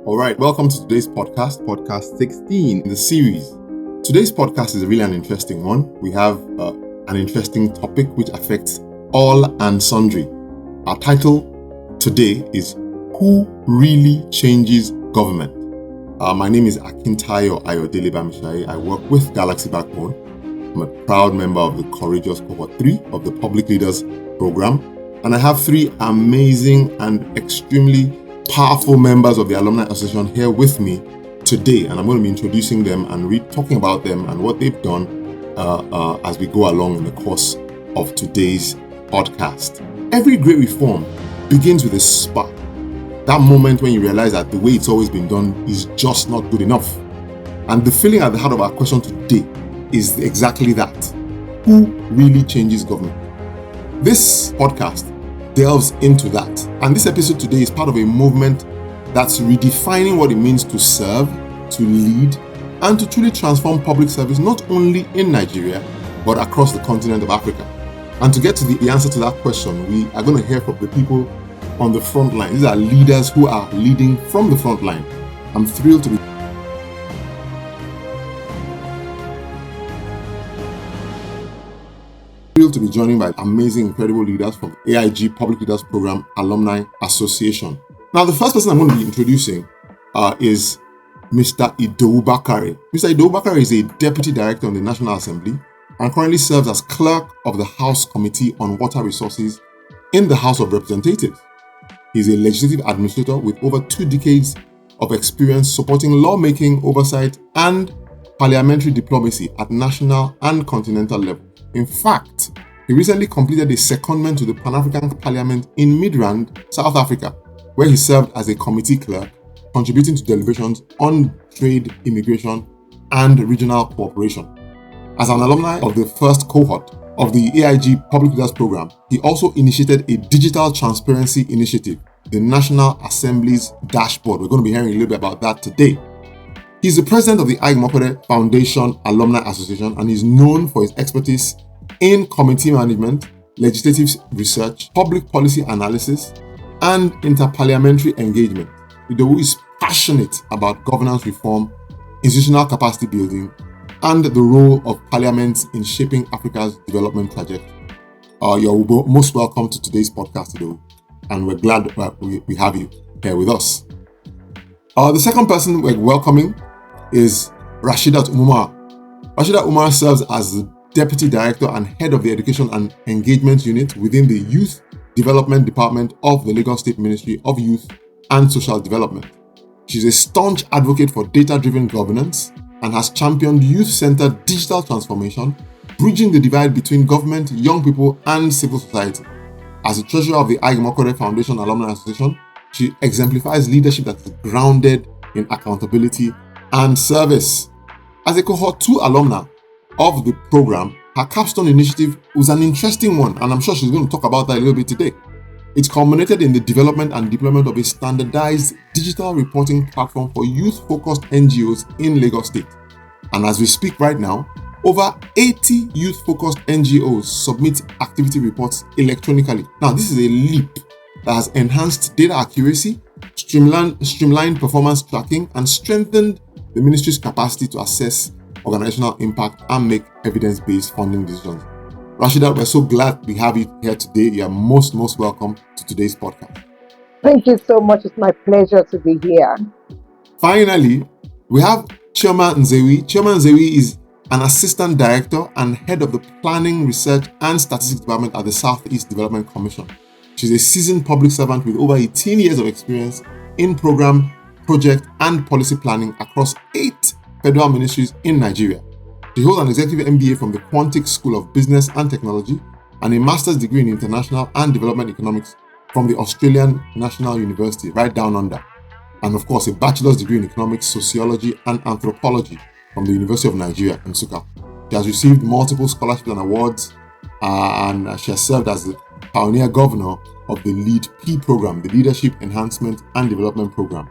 All right, welcome to today's podcast, podcast 16 in the series. Today's podcast is really an interesting one. We have an interesting topic which affects all and sundry. Our title today is Who Really Changes Government? My name is Akintayo Ayodele-Bamisaye. I work with Galaxy Backbone. I'm a proud member of the Courageous Cohort 3 of the Public Leaders Program. And I have three amazing and extremely powerful members of the Alumni Association here with me today, and I'm going to be introducing them and talking about them and what they've done as we go along in the course of today's podcast. Every great reform begins with a spark. That moment when you realize that the way it's always been done is just not good enough. And the feeling at the heart of our question today is exactly that. Who really changes government? This podcast delves into that. And this episode today is part of a movement that's redefining what it means to serve, to lead, and to truly transform public service, not only in Nigeria, but across the continent of Africa. And to get to the answer to that question, we are going to hear from the people on the front line. These are leaders who are leading from the front line. I'm thrilled to be joined by amazing, incredible leaders from AIG Public Leaders Program Alumni Association. Now, the first person I'm going to be introducing is Mr. Idowu Bakare. Mr. Idowu Bakare is a Deputy Director in the National Assembly and currently serves as Clerk of the House Committee on Water Resources in the House of Representatives. He's a legislative administrator with over 2 decades of experience supporting lawmaking, oversight, and parliamentary diplomacy at national and continental level. In fact, he recently completed a secondment to the Pan-African Parliament in Midrand, South Africa, where he served as a committee clerk, contributing to deliberations on trade, immigration, and regional cooperation. As an alumni of the first cohort of the AIG Public Leaders Program, he also initiated a digital transparency initiative, the National Assembly's dashboard. We're going to be hearing a little bit about that today. He's the president of the Aig-Imoukhuede Foundation Alumni Association and is known for his expertise in committee management, legislative research, public policy analysis, and interparliamentary engagement. Idowu is passionate about governance reform, institutional capacity building, and the role of parliaments in shaping Africa's development trajectory. You're most welcome to today's podcast, Idowu, and we're glad that we have you here with us. The second person we're welcoming is Rashidat Umar. Rashidat Umar serves as the Deputy Director and Head of the Education and Engagement Unit within the Youth Development Department of the Lagos State Ministry of Youth and Social Development. She's a staunch advocate for data-driven governance and has championed youth-centered digital transformation, bridging the divide between government, young people, and civil society. As the treasurer of the Aig-Imoukhuede Foundation Alumni Association, she exemplifies leadership that is grounded in accountability and service. As a Cohort 2 alumna of the program, her capstone initiative was an interesting one, and I'm sure she's going to talk about that a little bit today. It culminated in the development and deployment of a standardized digital reporting platform for youth-focused NGOs in Lagos State. And as we speak right now, over 80 youth-focused NGOs submit activity reports electronically. Now, this is a leap that has enhanced data accuracy, streamlined performance tracking, and strengthened the ministry's capacity to assess organizational impact and make evidence-based funding decisions. Rashidat, we're so glad we have you here today. You are most welcome to today's podcast. Thank you so much. It's my pleasure to be here. Finally, we have Chioma Nzewi. Chioma Nzewi is an Assistant Director and Head of the Planning, Research and Statistics Department at the Southeast Development Commission. She's a seasoned public servant with over 18 years of experience in program, project, and policy planning across 8 federal ministries in Nigeria. She holds an executive MBA from the Quantic School of Business and Technology and a master's degree in international and development economics from the Australian National University, right down under. And of course, a bachelor's degree in economics, sociology, and anthropology from the University of Nigeria, Nsukka. She has received multiple scholarships and awards, and she has served as the pioneer governor of the LEAD P program, the Leadership Enhancement and Development Program.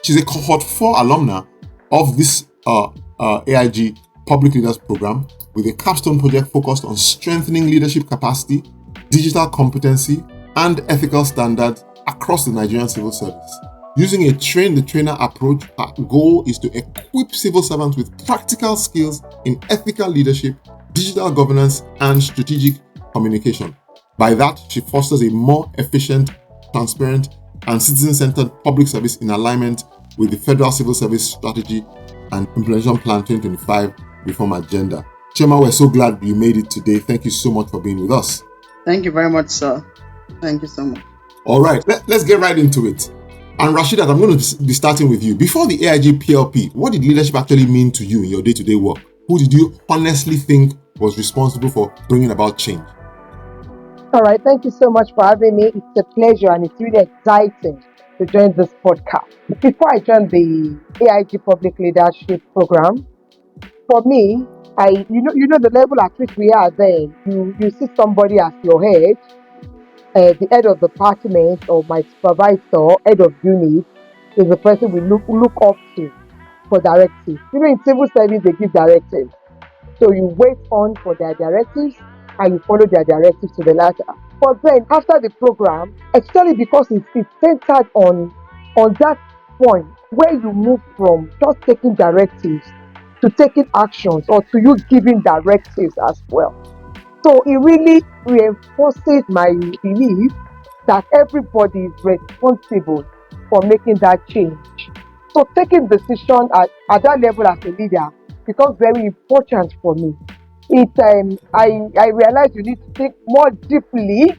She's a Cohort 4 alumna of this AIG Public Leaders Program with a capstone project focused on strengthening leadership capacity, digital competency, and ethical standards across the Nigerian civil service. Using a train-the-trainer approach, our goal is to equip civil servants with practical skills in ethical leadership, digital governance, and strategic communication. By that, she fosters a more efficient, transparent, and citizen-centered public service in alignment with the Federal Civil Service Strategy and Implementation Plan 2025 Reform Agenda. Chioma, we're so glad you made it today. Thank you so much for being with us. Thank you very much, sir. Thank you so much. All right, let's get right into it. And Rashidat, I'm going to be starting with you. Before the AIG PLP, what did leadership actually mean to you in your day-to-day work? Who did you honestly think was responsible for bringing about change? All right, thank you so much for having me. It's a pleasure and it's really exciting to join this podcast. Before I joined the AIG Public Leadership Program, for me, you know the level at which we are there. You see somebody as your head, the head of the department or my supervisor, head of unit, is the person we look up to for directives. You know, in civil service, they give directives. So you wait on for their directives and you follow their directives to the letter. But then after the program, especially because it's centered on that point where you move from just taking directives to taking actions or to you giving directives as well. So it really reinforces my belief that everybody is responsible for making that change. So taking decision at that level as a leader becomes very important for me. I realize you need to think more deeply.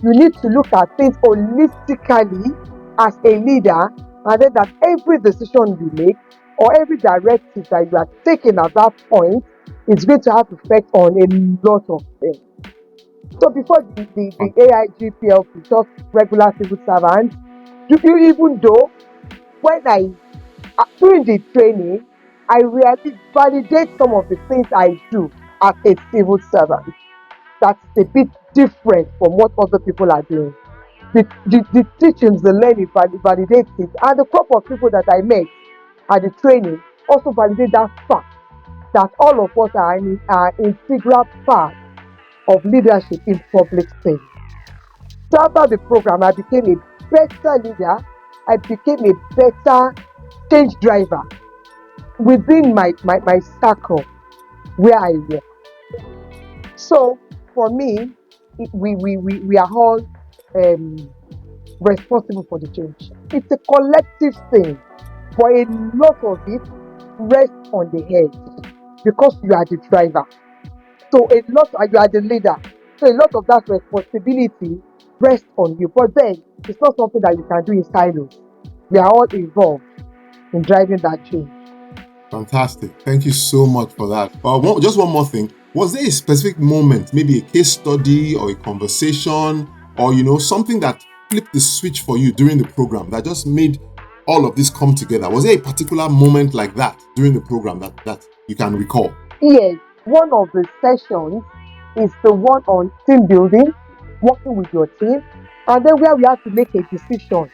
You need to look at things holistically as a leader, and then that every decision you make or every directive that you are taking at that point is going to have effect on a lot of things. So before the AIG PLP, just regular civil servants, even though when during the training, I really validate some of the things I do as a civil servant. That's a bit different from what other people are doing. The teachings, the learning validates it. And the crop of people that I met at the training also validate that fact that all of us are an integral part of leadership in public space. So after the program, I became a better leader. I became a better change driver within my circle where I work. So for me, we are all responsible for the change. It's a collective thing, but a lot of it rests on the head because you are the driver. So you are the leader. So a lot of that responsibility rests on you. But then it's not something that you can do in silos. We are all involved in driving that change. Fantastic. Thank you so much for that. Just one more thing. Was there a specific moment, maybe a case study or a conversation or, something that flipped the switch for you during the program that just made all of this come together? Was there a particular moment like that during the program that you can recall? Yes. One of the sessions is the one on team building, working with your team, and then where we have to make a decision.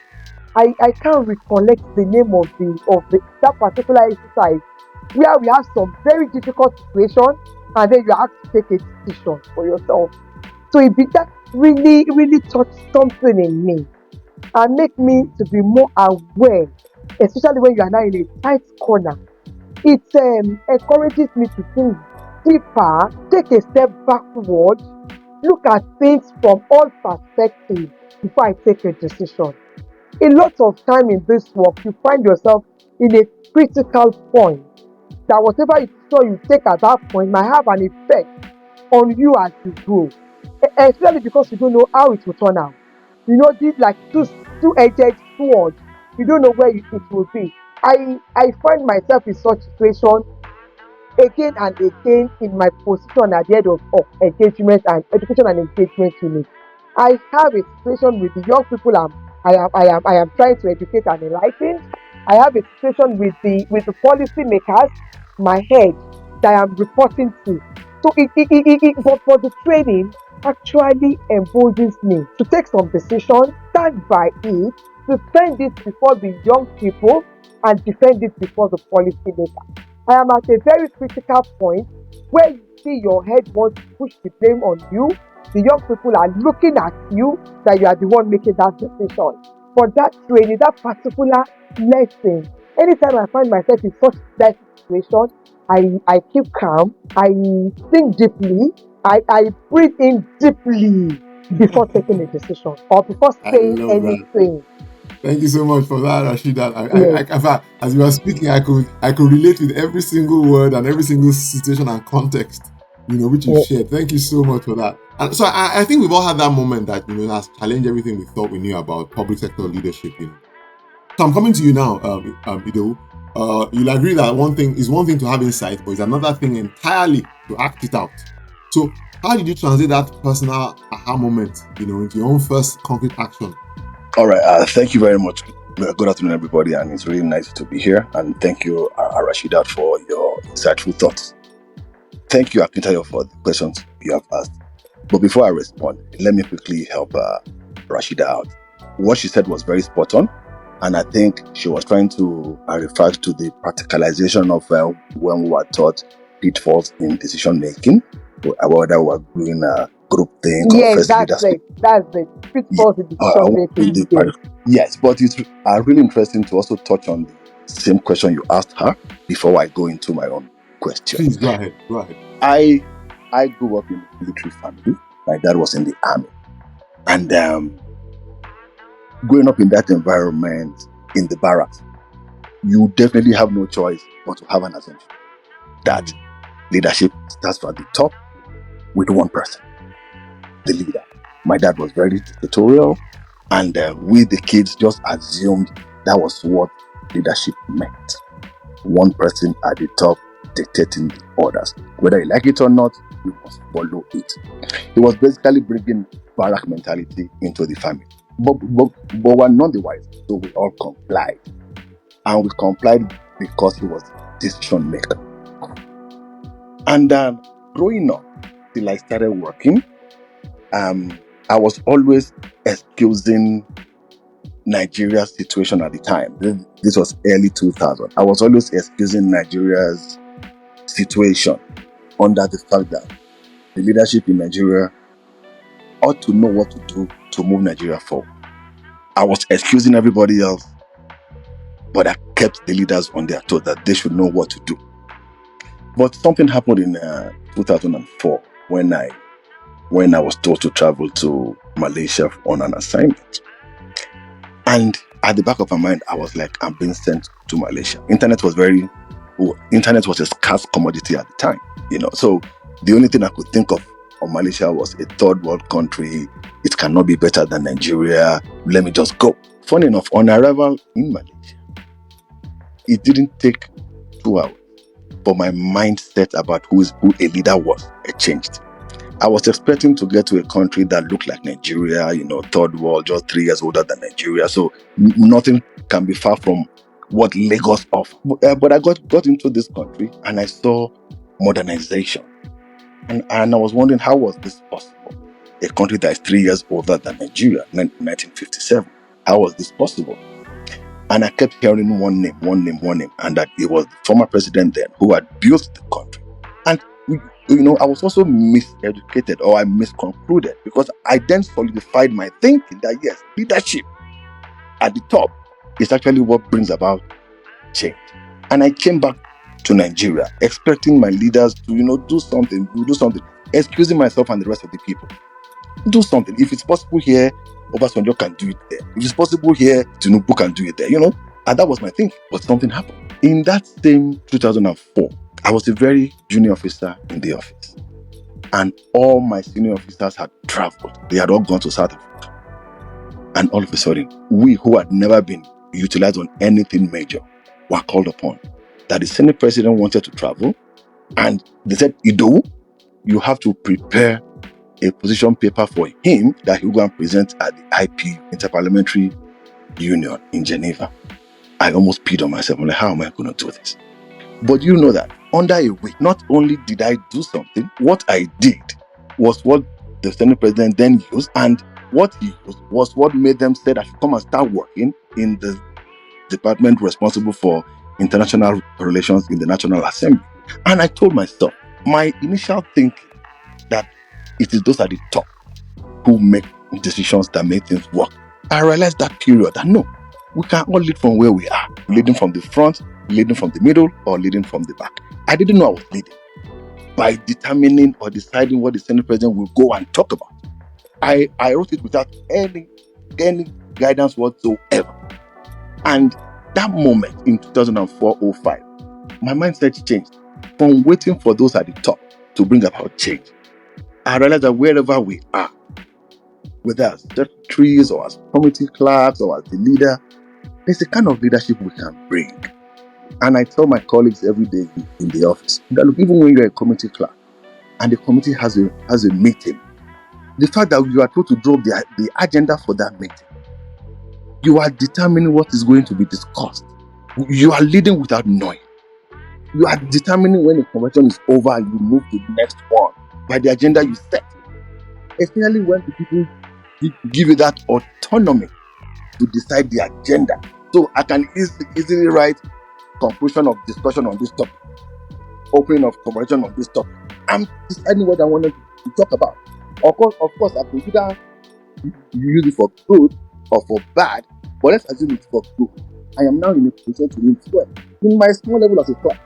I can't recollect the name of that particular exercise where we have some very difficult situation and then you have to take a decision for yourself. So that really, really touched something in me and make me to be more aware, especially when you are now in a tight corner. It encourages me to think deeper, take a step backward, look at things from all perspectives before I take a decision. A lot of time in this work, you find yourself in a critical point that whatever you take at that point might have an effect on you as you grow, especially because you don't know how it will turn out. This like two-edged sword. You don't know where it will be. I find myself in such situation again and again in my position at the head of engagement and education and engagement unit. I have a situation with the young people I am trying to educate and enlighten. I have a situation with the policy makers, my head that I am reporting to. So but for the training actually emboldens me to take some decisions, stand by it, defend it before the young people and defend it before the policy maker. I am at a very critical point where you see your head wants to push the blame on you. The young people are looking at you that you are the one making that decision. for that training, that particular lesson. Anytime I find myself in such that situation, I keep calm, I think deeply, I breathe in deeply before taking a decision or before I saying love that. anything. Thank you so much for that, Rashidat. Yes. In fact, as you were speaking, I could relate with every single word and every single situation and context, which you've Yes. shared. Thank you so much for that. And so I think we've all had that moment that has challenged everything we thought we knew about public sector leadership. So I'm coming to you now, Idowu. You'll agree that one thing to have insight, but it's another thing entirely to act it out. So how did you translate that personal aha moment, into your own first concrete action? All right. Thank you very much. Good afternoon, everybody, and it's really nice to be here. And thank you, Rashidat, for your insightful thoughts. Thank you, Akintayo, for the questions you have asked. But before I respond, let me quickly help Rashida out. What she said was very spot on, and I think she was trying to refer to the practicalization of when we were taught pitfalls in decision making, whether we were doing group think or Yes, first leadership. that's it. Pitfalls in decision making. Yes, but it's really interesting to also touch on the same question you asked her before I go into my own question. Please go ahead. I grew up in a military family. My dad was in the army, and growing up in that environment in the barracks, you definitely have no choice but to have an assumption that leadership starts from the top with one person, the leader. My dad was very dictatorial, and we, the kids, just assumed that was what leadership meant. One person at the top dictating the orders. Whether you like it or not, you must follow it. It was basically bringing barrack mentality into the family. But we're not the wise, so we all complied. And we complied because he was the decision maker. And growing up, till I started working, I was always excusing Nigeria's situation at the time. This was early 2000. I was always excusing Nigeria's situation under the fact that the leadership in Nigeria ought to know what to do to move Nigeria forward. I was excusing everybody else, but I kept the leaders on their toes that they should know what to do. But something happened in 2004 when I was told to travel to Malaysia on an assignment. And at the back of my mind, I was like, I'm being sent to Malaysia. Internet was a scarce commodity at the time, So the only thing I could think of Malaysia was a third world country. It cannot be better than Nigeria. Let me just go. Funny enough, on arrival in Malaysia, it didn't take 2 hours, but my mindset about who a leader was, it changed. I was expecting to get to a country that looked like Nigeria, third world, just 3 years older than Nigeria. So nothing can be far from what Lagos offers. But I got into this country and I saw modernization. And I was wondering, how was this possible? A country that is 3 years older than Nigeria, 1957. How was this possible? And I kept hearing one name, and that it was the former president then who had built the country. And I was also miseducated, or I misconcluded, because I then solidified my thinking that yes, leadership at the top is actually what brings about change. And I came back to Nigeria expecting my leaders to do something, excusing myself and the rest of the people. Do something. If it's possible here, Obasanjo can do it there. If it's possible here, Tinubu can do it there, And that was my thinking. But something happened. In that same 2004, I was a very junior officer in the office. And all my senior officers had traveled. They had all gone to South Africa. And all of a sudden, we who had never been utilized on anything major were called upon. That the Senate president wanted to travel. And they said, Idowu, you have to prepare a position paper for him that he will go and present at the IP, Interparliamentary Union in Geneva. I almost peed on myself. I'm like, how am I going to do this? But you know that under a week, not only did I do something, what I did was what the Senate president then used, and what he used was what made them say I should come and start working in the department responsible for international relations in the National Assembly. And I told myself, my initial thinking that it is those at the top who make decisions that make things work I realized that period that no, we can all lead from where we are, leading from the front, leading from the middle, or leading from the back. I didn't know I was leading by determining or deciding what the Senate President will go and talk about. I wrote it without any guidance whatsoever. And that moment in 2004-05, my mindset changed from waiting for those at the top to bring about change. I realized that wherever we are, whether as secretaries or as committee clerks or as the leader, there's a kind of leadership we can bring. And I tell my colleagues every day in the office that look, even when you're a committee clerk and the committee has a meeting, the fact that you are told to drop the agenda for that meeting, you are determining what is going to be discussed. You are leading without knowing. You are determining when the convention is over and you move to the next one by the agenda you set. Especially when the people give you that autonomy to decide the agenda. So I can easily write conclusion of discussion on this topic, opening of conversation on this topic. I'm deciding what I wanted to talk about. Of course, I could either use it for good or for bad, but let's assume it's for good. I am now in a position to influence, in my small level as a thought,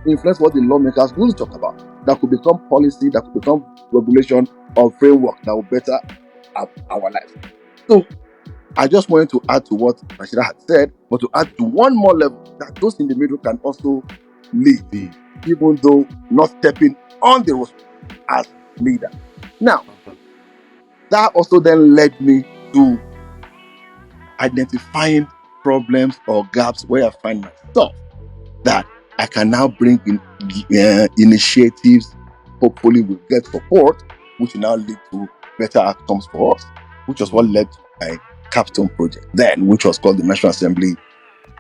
influence what the lawmakers will talk about. That could become policy, that could become regulation or framework that will better our lives. So I just wanted to add to what Rashidat had said, but to add to one more level, that those in the middle can also lead, even though not stepping on the roster as leader. Now, that also then led me to identifying problems or gaps where I find myself, that I can now bring in initiatives, hopefully will get support, which will now lead to better outcomes for us, which was what led to my capstone project then, which was called the National Assembly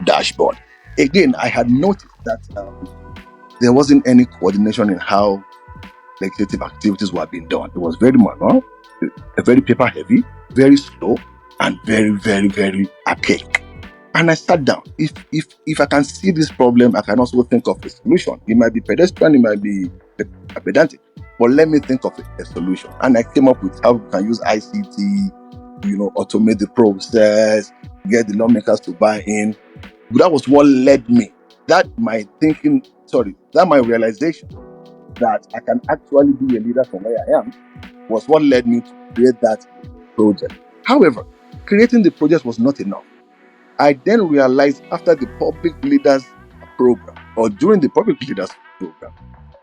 Dashboard. Again, I had noticed that there wasn't any coordination in how legislative activities were being done. It was very manual, very paper heavy, very slow, and very, very, very archaic. And I sat down. If I can see this problem, I can also think of a solution. It might be pedestrian, it might be pedantic, but let me think of a solution. And I came up with how we can use ICT, automate the process, get the lawmakers to buy in. But that was what led me. That my realization that I can actually be a leader from where I am was what led me to create that project. However, creating the project was not enough. I then realized after the public leaders program, or during the public leaders program,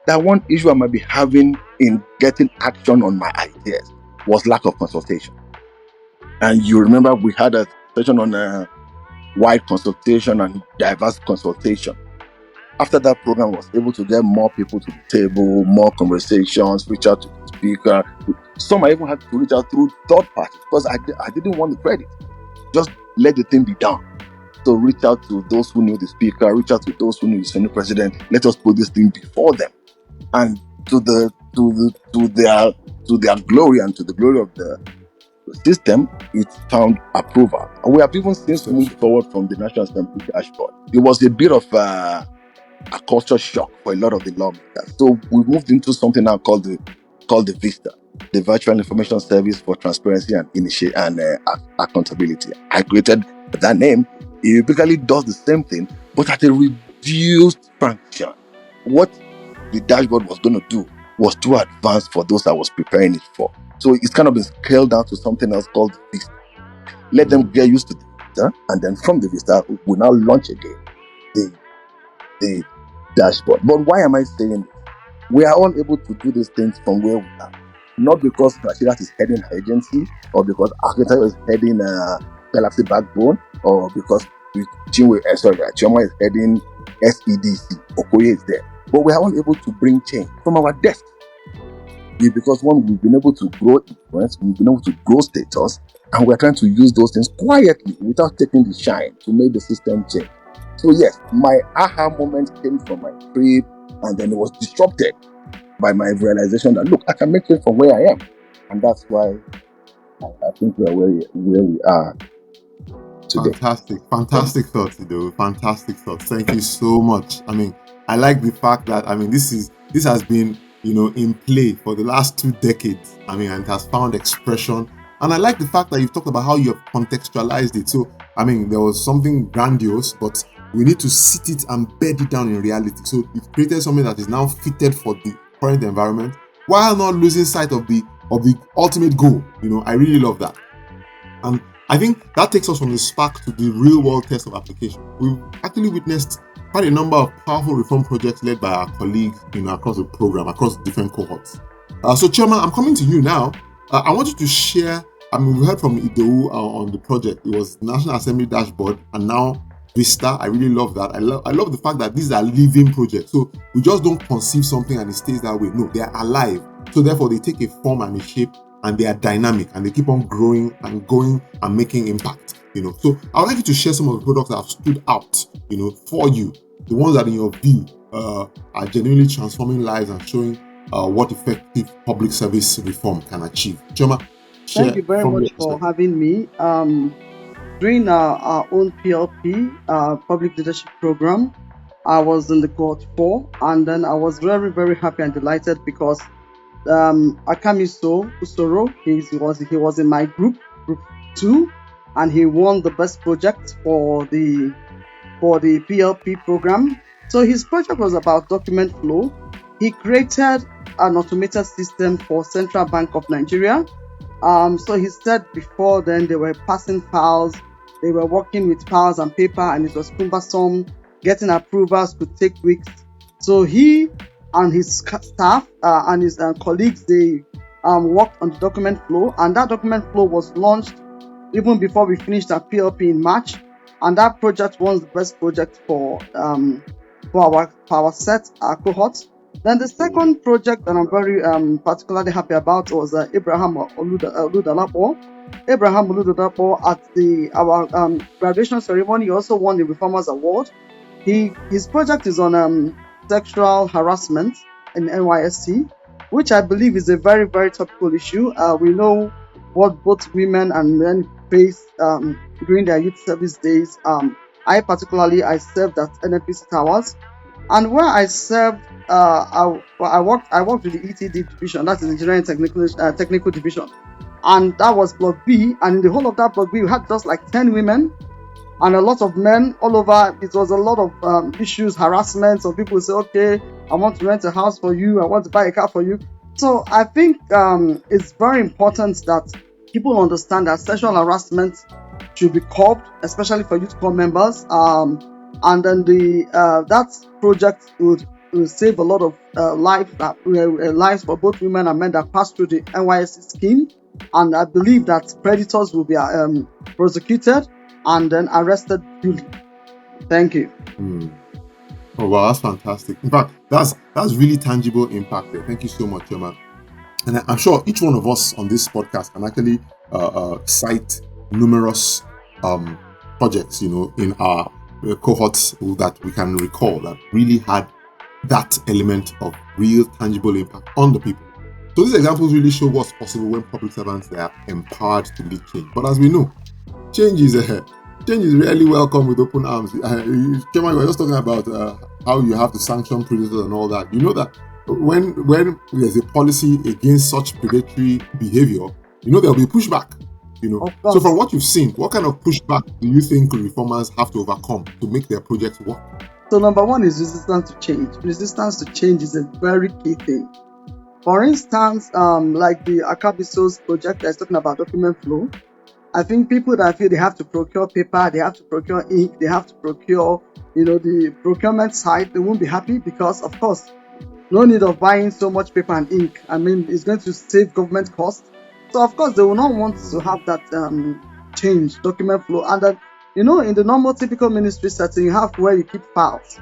that one issue I might be having in getting action on my ideas was lack of consultation. And you remember we had a session on wide consultation and diverse consultation. After that program, I was able to get more people to the table, more conversations, reach out to the speaker. Some I even had to reach out through third parties because I didn't want the credit. Just let the thing be done. So reach out to those who knew the speaker, reach out to those who knew the Senate President. Let us put this thing before them, and to their glory and to the glory of the system, it found approval. And we have even since moved forward from the National Assembly dashboard. It was a bit of a culture shock for a lot of the lawmakers. So we moved into something now called the VISTA, the Virtual Information Service for Transparency and Accountability. I created that name. It basically does the same thing, but at a reduced function. What the dashboard was going to do was too advanced for those I was preparing it for. So it's kind of been scaled down to something else called VISTA. Let them get used to the VISTA, and then from the VISTA, we'll now launch again the dashboard. But why am I saying this? We are all able to do these things from where we are. Not because Rashidat is heading her agency, or because Akintayo is heading Galaxy Backbone, or because Chioma is heading SEDC, Okoye is there. But we are all able to bring change from our desks. Because one, we've been able to grow influence, we've been able to grow status, and we're trying to use those things quietly without taking the shine to make the system change. So yes, my aha moment came from my trip, and then it was disrupted by my realization that, look, I can make it from where I am. And that's why I think we are where we are today. Fantastic thoughts, Idowu. Fantastic thoughts. Thank you so much. I mean, I like the fact that, this has been, in play for the last 2 decades. And it has found expression And I like the fact that you've talked about how you have contextualized it. So, I mean, there was something grandiose, but we need to sit it and bed it down in reality. So you've created something that is now fitted for the current environment while not losing sight of the ultimate goal. I really love that. And I think that takes us from the spark to the real world test of application. We've actually witnessed quite a number of powerful reform projects led by our colleagues, across the program, across different cohorts. So Chioma, I'm coming to you now. I want you to share. We heard from Idowu on the project. It was National Assembly dashboard, and now Vista. I really love that. I love the fact that these are living projects. So we just don't conceive something and it stays that way. No, they are alive. So therefore, they take a form and a shape, and they are dynamic, and they keep on growing and going and making impact. So I would like you to share some of the products that have stood out, for you, the ones that in your view are genuinely transforming lives and showing what effective public service reform can achieve. Chioma, Thank you very much for having me. During our own PLP, Public Leadership Program, I was in the cohort 4, and then I was very, very happy and delighted because Akamiso Usoro, he was in my group 2, and he won the best project for the PLP program. So his project was about document flow. He created an automated system for Central Bank of Nigeria. So he said before then they were passing files, they were working with files and paper, and it was cumbersome. Getting approvals could take weeks. So he and his staff and his colleagues, they worked on the document flow, and that document flow was launched even before we finished our PLP in March. And that project was the best project for our set, our cohort. Then the second project that I'm very particularly happy about was Abraham Oludalapo. Abraham Oludalapo at our graduation ceremony also won the Reformers Award. His project is on sexual harassment in NYSC, which I believe is a very, very topical issue. We know what both women and men face during their youth service days. I served at NNPC Towers, and where I served, I worked with the ETD division, that is Engineering Technical Division, and that was Block B. And in the whole of that Block B, we had just like 10 women and a lot of men all over. It was a lot of issues, harassment. So people say, okay, I want to rent a house for you, I want to buy a car for you. So I think it's very important that people understand that sexual harassment should be curbed, especially for youth corps members. And then that project would save a lot of lives for both women and men that pass through the NYSC scheme. And I believe that predators will be prosecuted and then arrested duly. Thank you. Oh wow, that's fantastic. In fact, that's really tangible impact there. Thank you so much, Chioma. And I'm sure each one of us on this podcast can actually cite numerous projects, in our cohorts that we can recall that really had that element of real tangible impact on the people. So these examples really show what's possible when public servants are empowered to lead change. But as we know, change is rarely welcome with open arms. Chioma, you were just talking about how you have to sanction predators and all that. You know that when there's a policy against such predatory behavior, there'll be pushback. So from what you've seen, what kind of pushback do you think reformers have to overcome to make their projects work? So number one is resistance to change. Resistance to change is a very key thing. For instance, like the Akabiso's project that's talking about document flow, I think people that feel they have to procure paper, they have to procure ink, they have to procure, the procurement side, they won't be happy because, of course, no need of buying so much paper and ink. I mean, it's going to save government costs. So, of course, they will not want to have that change, document flow. And then, in the normal typical ministry setting, you have where you keep files.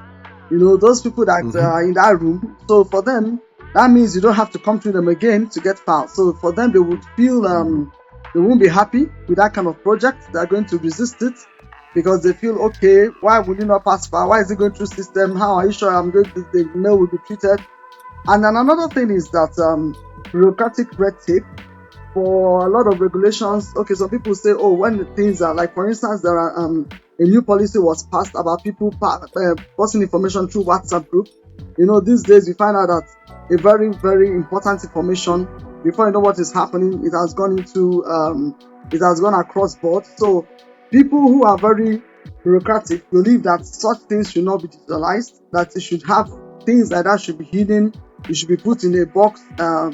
Those people that are in that room. So, for them, that means you don't have to come through them again to get files. So, for them, they would feel they won't be happy with that kind of project. They're going to resist it because they feel, okay, why would you not pass file? Why is it going through system? How are you sure the mail will be treated? And then another thing is that bureaucratic red tape for a lot of regulations. Okay, some people say, oh, when the things are like, for instance, there are a new policy was passed about people passing information through WhatsApp group. These days we find out that a very, very important information before you know what is happening, it has gone across board. So people who are very bureaucratic believe that such things should not be digitalized, that it should have things like that should be hidden, it should be put in a box.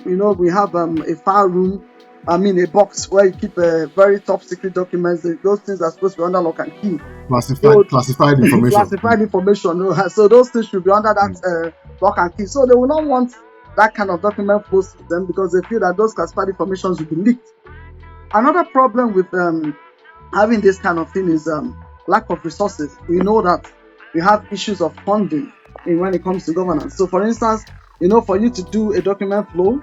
We have a file room, a box where you keep very top secret documents. Those things are supposed to be under lock and key. Classified information. Classified information. So those things should be under that lock and key. So they will not want that kind of document flow system because they feel that those classified information will be leaked. Another problem with having this kind of thing is lack of resources. We know that we have issues of funding when it comes to governance. So for instance, for you to do a document flow,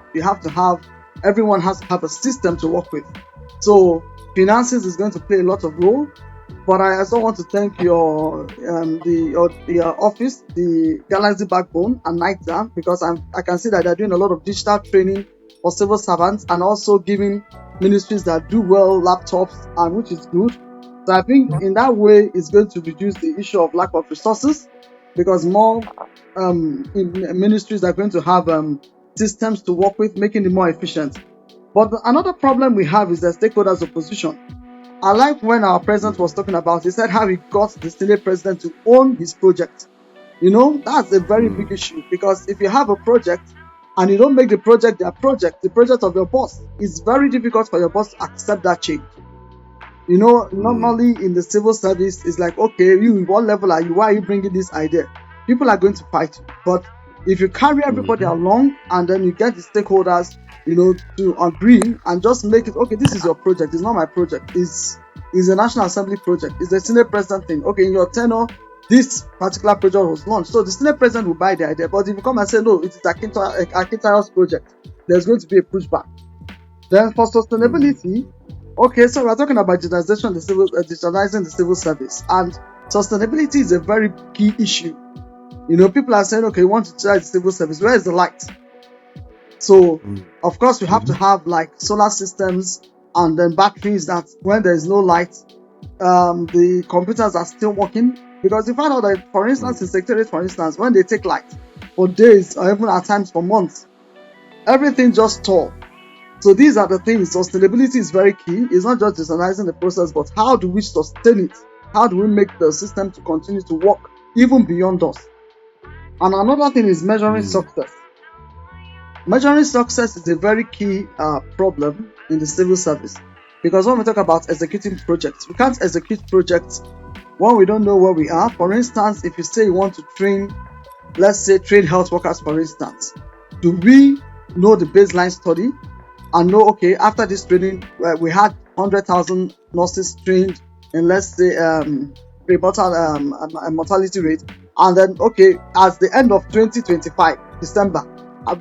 everyone has to have a system to work with. So finances is going to play a lot of role. But I also want to thank your office, the Galaxy Backbone and NITEA, because I can see that they're doing a lot of digital training for civil servants and also giving ministries that do well laptops, and which is good. So I think in that way it's going to reduce the issue of lack of resources, because more ministries are going to have systems to work with, making it more efficient. But another problem we have is the stakeholders' opposition. I like when our president was talking about, he said how he got the Senate president to own his project. That's a very big issue, because if you have a project and you don't make the project their project, the project of your boss, it's very difficult for your boss to accept that change. Normally in the civil service, it's like, okay, you, what level are you? Why are you bringing this idea? People are going to fight you. But if you carry everybody along and then you get the stakeholders, to agree and just make it, okay, this is your project, it's not my project, it's a National Assembly project, it's the Senate president thing. Okay, in your tenure, this particular project was launched. So the Senate president will buy the idea. But if you come and say, no, it is Akintayo's project, there's going to be a pushback. Then for sustainability, okay, so we're talking about digitalizing the civil service. And sustainability is a very key issue. People are saying, okay, you want to digitize the civil service, where is the light? So, of course, we have to have like solar systems and then batteries that when there is no light, the computers are still working. Because you find out that, for instance, in Secretariat, for instance, when they take light for days or even at times for months, everything just stalls. So these are the things. Sustainability is very key. It's not just digitalizing the process, but how do we sustain it? How do we make the system to continue to work even beyond us? And another thing is measuring success. Measuring success is a very key problem in the civil service, because when we talk about executing projects, we can't execute projects when we don't know where we are. For instance, if you say you want to train health workers, for instance, do we know the baseline study and know, okay, after this training, we had 100,000 nurses trained in, let's say, prenatal mortality rate, and then, okay, at the end of 2025, December,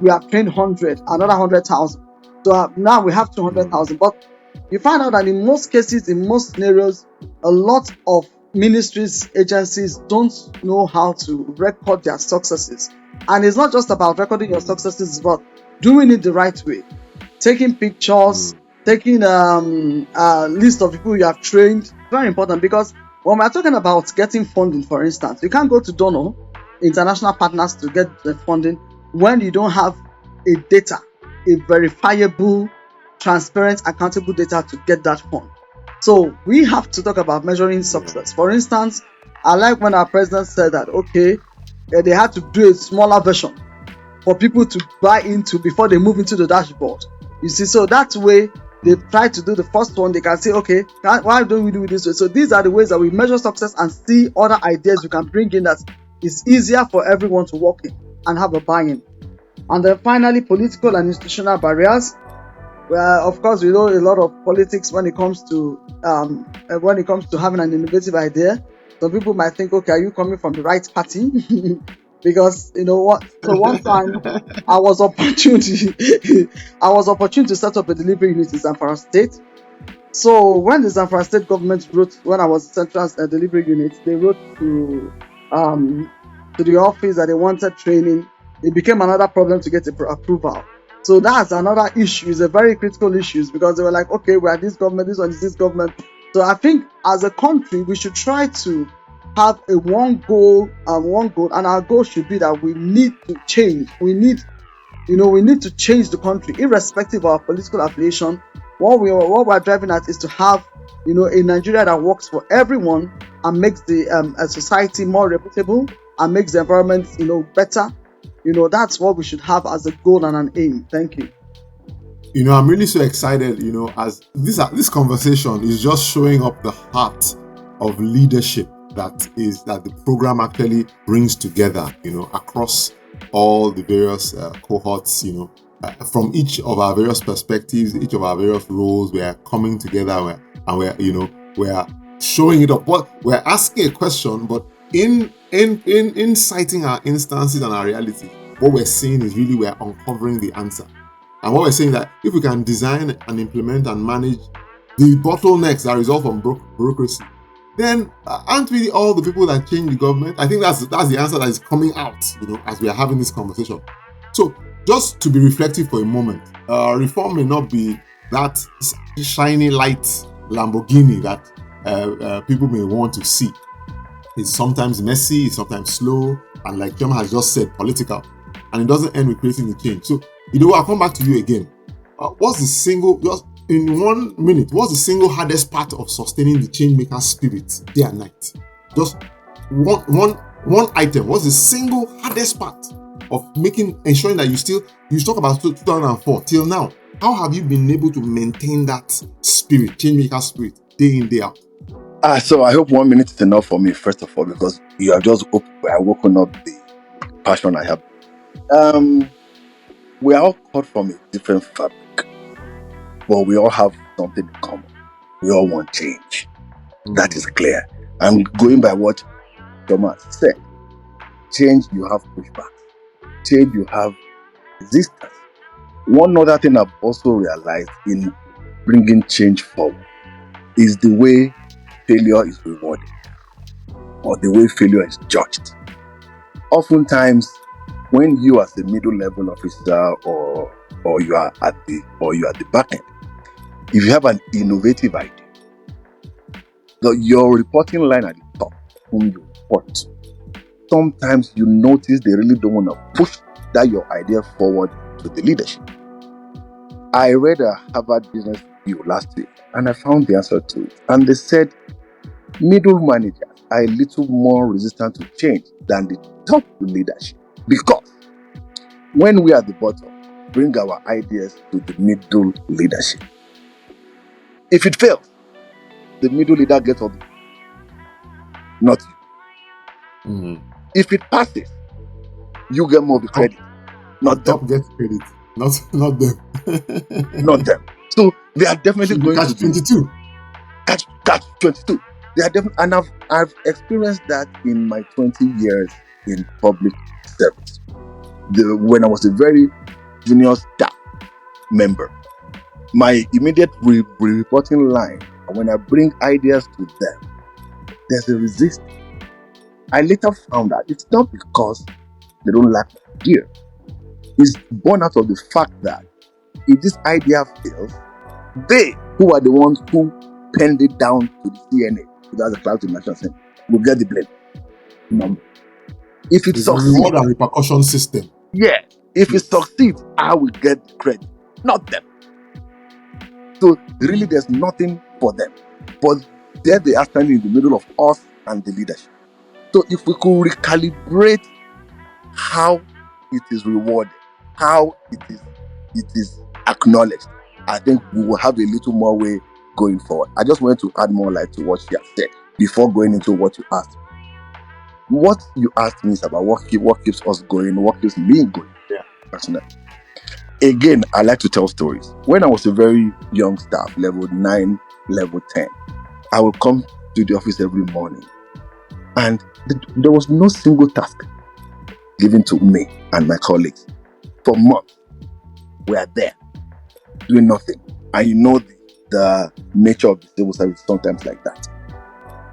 we have trained another 100,000. So now we have 200,000. But you find out that in most cases, in most scenarios, a lot of ministries, agencies don't know how to record their successes. And it's not just about recording your successes, but doing it the right way. Taking pictures, taking a list of people you have trained. Very important, because when we're talking about getting funding, for instance, you can't go to donor, international partners, to get the funding when you don't have a verifiable, transparent, accountable data to get that fund. So we have to talk about measuring success. For instance, I like when our president said that, okay, they had to do a smaller version for people to buy into before they move into the dashboard. You see, so that way they try to do the first one, they can say, okay, why don't we do it this way? So these are the ways that we measure success and see other ideas we can bring in that is easier for everyone to work in and have a buy-in. And then finally, political and institutional barriers. Well, of course, we know a lot of politics when it comes to having an innovative idea. Some people might think, okay, are you coming from the right party? Because you know what? So one time, I was opportune to set up a delivery unit in Zamfara State. So when the Zamfara State government wrote, when I was central delivery unit, they wrote to the office that they wanted training. It became another problem to get approval. So that's another issue. It's a very critical issue, because they were like, okay, we are this government, this one is this government. So I think as a country, we should try to have one goal, and our goal should be that we need to change. We need We need to change the country, irrespective of our political affiliation. What we're driving at is to have, a Nigeria that works for everyone and makes the a society more reputable and makes the environment, better. That's what we should have as a goal and an aim. Thank you. I'm really so excited, as this conversation is just showing up the heart of leadership that the program actually brings together, across all the various cohorts, from each of our various perspectives, each of our various roles. We are coming together and we're showing it up. But we're asking a question, but in citing our instances and our reality, what we're seeing is really we're uncovering the answer. And what we're saying that if we can design and implement and manage the bottlenecks that result from bureaucracy, then aren't really all the people that change the government? I think that's the answer that is coming out, as we are having this conversation. So just to be reflective for a moment, reform may not be that shiny light Lamborghini that people may want to see. It's sometimes messy, it's sometimes slow, and like Chioma has just said, political. And it doesn't end with creating the change. So, I'll come back to you again. Just in 1 minute, what's the single hardest part of sustaining the change maker spirit day and night? Just one item. What's the single hardest part of ensuring that you talk about 2004 till now? How have you been able to maintain that spirit, change maker spirit, day in, day out? So I hope 1 minute is enough for me, first of all, because you have just woken up the passion I have. We are all cut from a different fabric, but we all have something in common. We all want change. That is clear. I'm going by what Thomas said. Change, you have pushback. Change, you have resistance. One other thing I've also realized in bringing change forward is the way failure is rewarded, or the way failure is judged. Oftentimes, when you as a middle level officer or you are at the back end, if you have an innovative idea, your reporting line at the top, whom you report to, sometimes you notice they really don't want to push that your idea forward to the leadership. I read a Harvard Business Review last week and I found the answer to it. And they said middle managers are a little more resistant to change than the top leadership, because when we are at the bottom, bring our ideas to the middle leadership. If it fails, the middle leader gets all the credit, not you. Mm-hmm. If it passes, you get more of the credit, not them. Top gets credit, not them. Not them. So they are definitely going catch to 22. Catch 22. They are definitely, and I've experienced that in my 20 years in public service. When I was a very junior staff member, my immediate reporting line, when I bring ideas to them, there's a resistance. I later found out it's not because they don't like the idea. It's born out of the fact that if this idea fails, they, who are the ones who penned it down to the CNA, that's the Cloud National Assembly, will get the blame. No. If it succeeds, reward and repercussion system. Yeah. If it succeeds, I will get the credit, not them. So really, there's nothing for them. But there they are standing in the middle of us and the leadership. So if we could recalibrate how it is rewarded, how it is acknowledged, I think we will have a little more way going forward. I just wanted to add more light to what she has said before going into what you asked. What you asked me is about what keeps us going, what keeps me going. Yeah. Personally. Again, I like to tell stories. When I was a very young staff, level 9, level 10, I would come to the office every morning, and there was no single task given to me and my colleagues. For months, we are there doing nothing. And you know the nature of the civil service sometimes like that.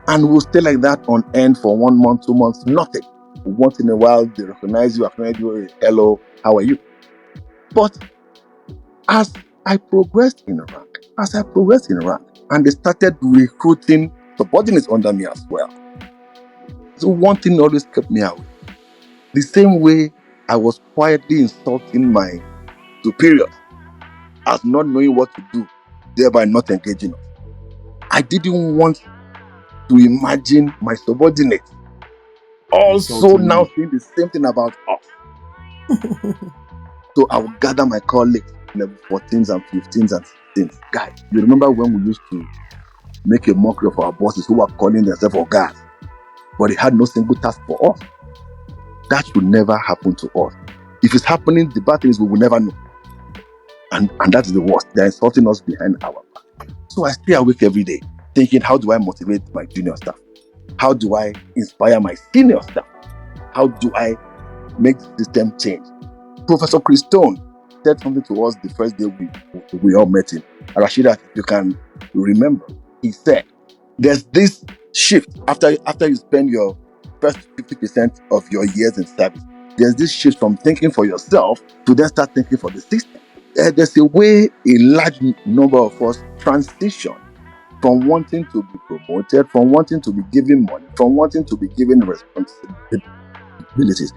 And we'll stay like that on end for 1 month, 2 months, nothing. Once in a while, they recognize you, hello, how are you? But as I progressed in rank, and they started recruiting subordinates under me as well. So one thing always kept me away. The same way I was quietly insulting my superiors as not knowing what to do, thereby not engaging us. I didn't want to imagine my subordinates also Insulting now you. saying the same thing about us. So I would gather my colleagues, level 14s and 15s and 16s. Guys, you remember when we used to make a mockery of our bosses who were calling themselves orgas, but they had no single task for us? That should never happen to us. If it's happening, the bad thing is we will never know. And that is the worst. They're insulting us behind our back. So I stay awake every day thinking, how do I motivate my junior staff? How do I inspire my senior staff? How do I make the system change? Professor Chris Stone said something to us the first day we all met him. Rashidat, if you can remember, he said, there's this shift after you spend your first 50% of your years in service. There's this shift from thinking for yourself to then start thinking for the system. There's a way a large number of us transition from wanting to be promoted, from wanting to be given money, from wanting to be given responsibilities.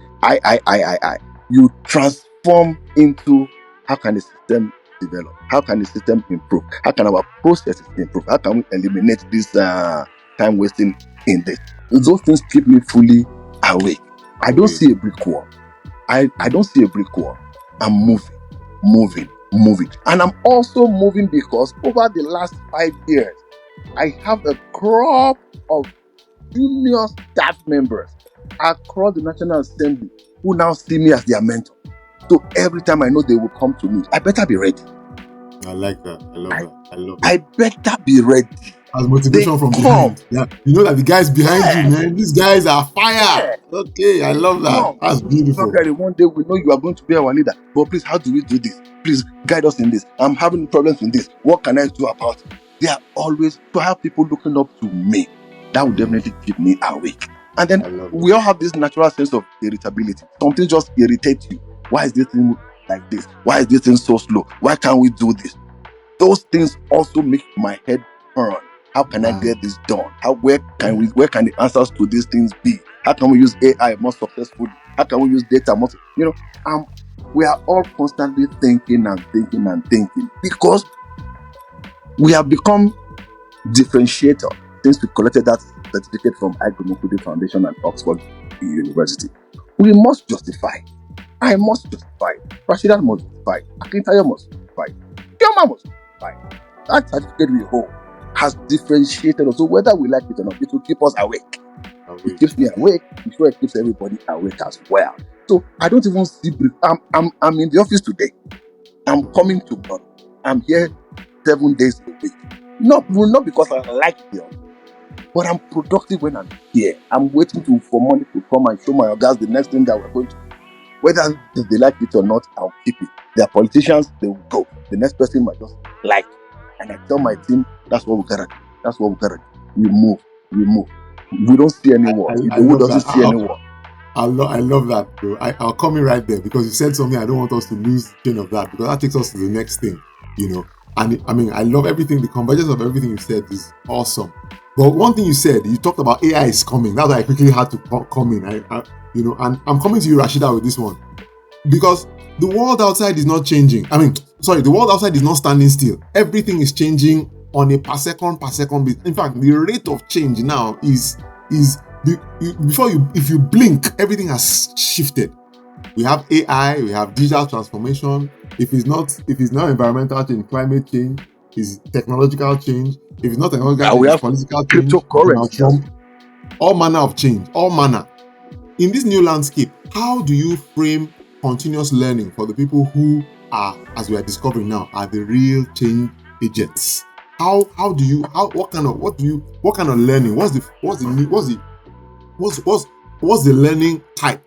You transform into, how can the system develop? How can the system improve? How can our processes improve? How can we eliminate this time wasting in this? Those things keep me fully awake. I don't see a brick wall. I don't see a brick wall. I'm moving. And I'm also moving because over the last 5 years, I have a crop of junior staff members across the National Assembly who now see me as their mentor. So every time I know they will come to me, I better be ready. I like that. I love that. I love I that. better be ready. As motivation They from come. behind. Yeah. You know that the guys behind you, Yeah. man, these guys are fire. Yeah. Okay, I love that. Come. That's beautiful. Bakare, one day we know you are going to be our leader, but please, how do we do this? Please guide us in this. I'm having problems in this. What can I do about it? They are always to have people looking up to me. That will definitely keep me awake. And I then love we all have this natural sense of irritability. Something just irritates you. Why is this thing like this? Why is this thing so slow? Why can't we do this? Those things also make my head burn. How can I get this done? Where can the answers to these things be? How can we use AI more successfully? How can we use data more? We are all constantly thinking because we have become differentiator since we collected that certificate from Aig-Imoukhuede Foundation and Oxford University. We must justify. I must justify. Rashidat must justify. Akintayo must justify. Chioma must justify. That certificate we hold has differentiated us. So whether we like it or not, it will keep us awake. It keeps me awake. I'm sure it keeps everybody awake as well. So I don't even see brief. I'm in the office today. I'm coming tomorrow. I'm here 7 days a week. Not because I like the office, but I'm productive when I'm here. I'm waiting for money to come and show my guys the next thing that we're going to do. Whether they like it or not, I'll keep it. They are politicians, they will go. The next person might just like it. And I tell my team, that's what we gotta do. We move. We don't see any war. Idowu doesn't see any war. I love that, bro. I'll come in right there because you said something. I don't want us to lose train of that because that takes us to the next thing, And I love everything. The convergence of everything you said is awesome. But one thing you said, you talked about AI is coming. That's why I quickly had to come in. And I'm coming to you, Rashida, with this one because the world outside is not changing. The world outside is not standing still. Everything is changing on a per second basis. In fact, the rate of change now is if you blink, everything has shifted. We have AI, we have digital transformation. If it's not environmental change, climate change, is technological change. If it's not technological change, it's political change. Donald Trump, all manner of change, all manner. In this new landscape, how do you frame continuous learning for the people who are, as we are discovering now, are the real change agents? What kind of learning? What's the learning type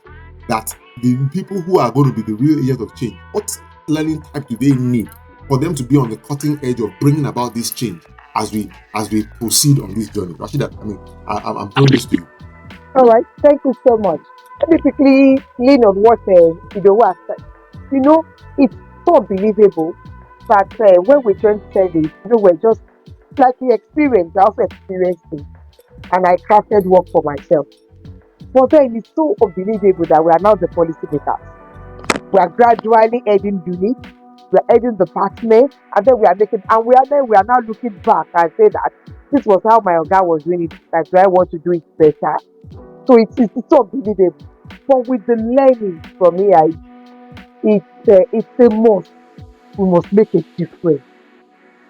that the people who are going to be the real agents of change, what learning type do they need for them to be on the cutting edge of bringing about this change as we proceed on this journey? Rashida, I'm throwing this to you. All right, thank you so much. Let me quickly lean on what Idowu said. It's so unbelievable that when we joined service, we're just slightly experienced. I also experienced it, and I crafted work for myself. But then it's so unbelievable that we are now the policy makers. We are gradually adding units, we are adding departments, and then we are now looking back and say that this was how my oga was doing it. Like, do I want to do it better? So it's unbelievable. But with the learning from AI, it's a must. We must make a difference.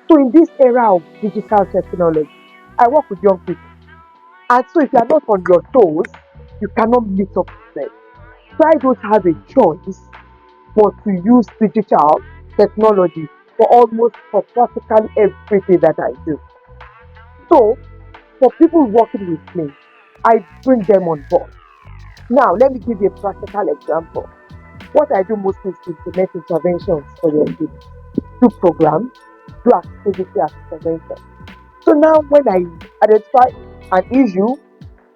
So in this era of digital technology, I work with young people. And so if you are not on your toes, you cannot meet up with them. So I don't have a choice but to use digital technology for practically everything that I do. So for people working with me, I bring them on board. Now let me give you a practical example. What I do mostly is implement interventions for your kids, do programs, do activity as intervention. So now when I identify an issue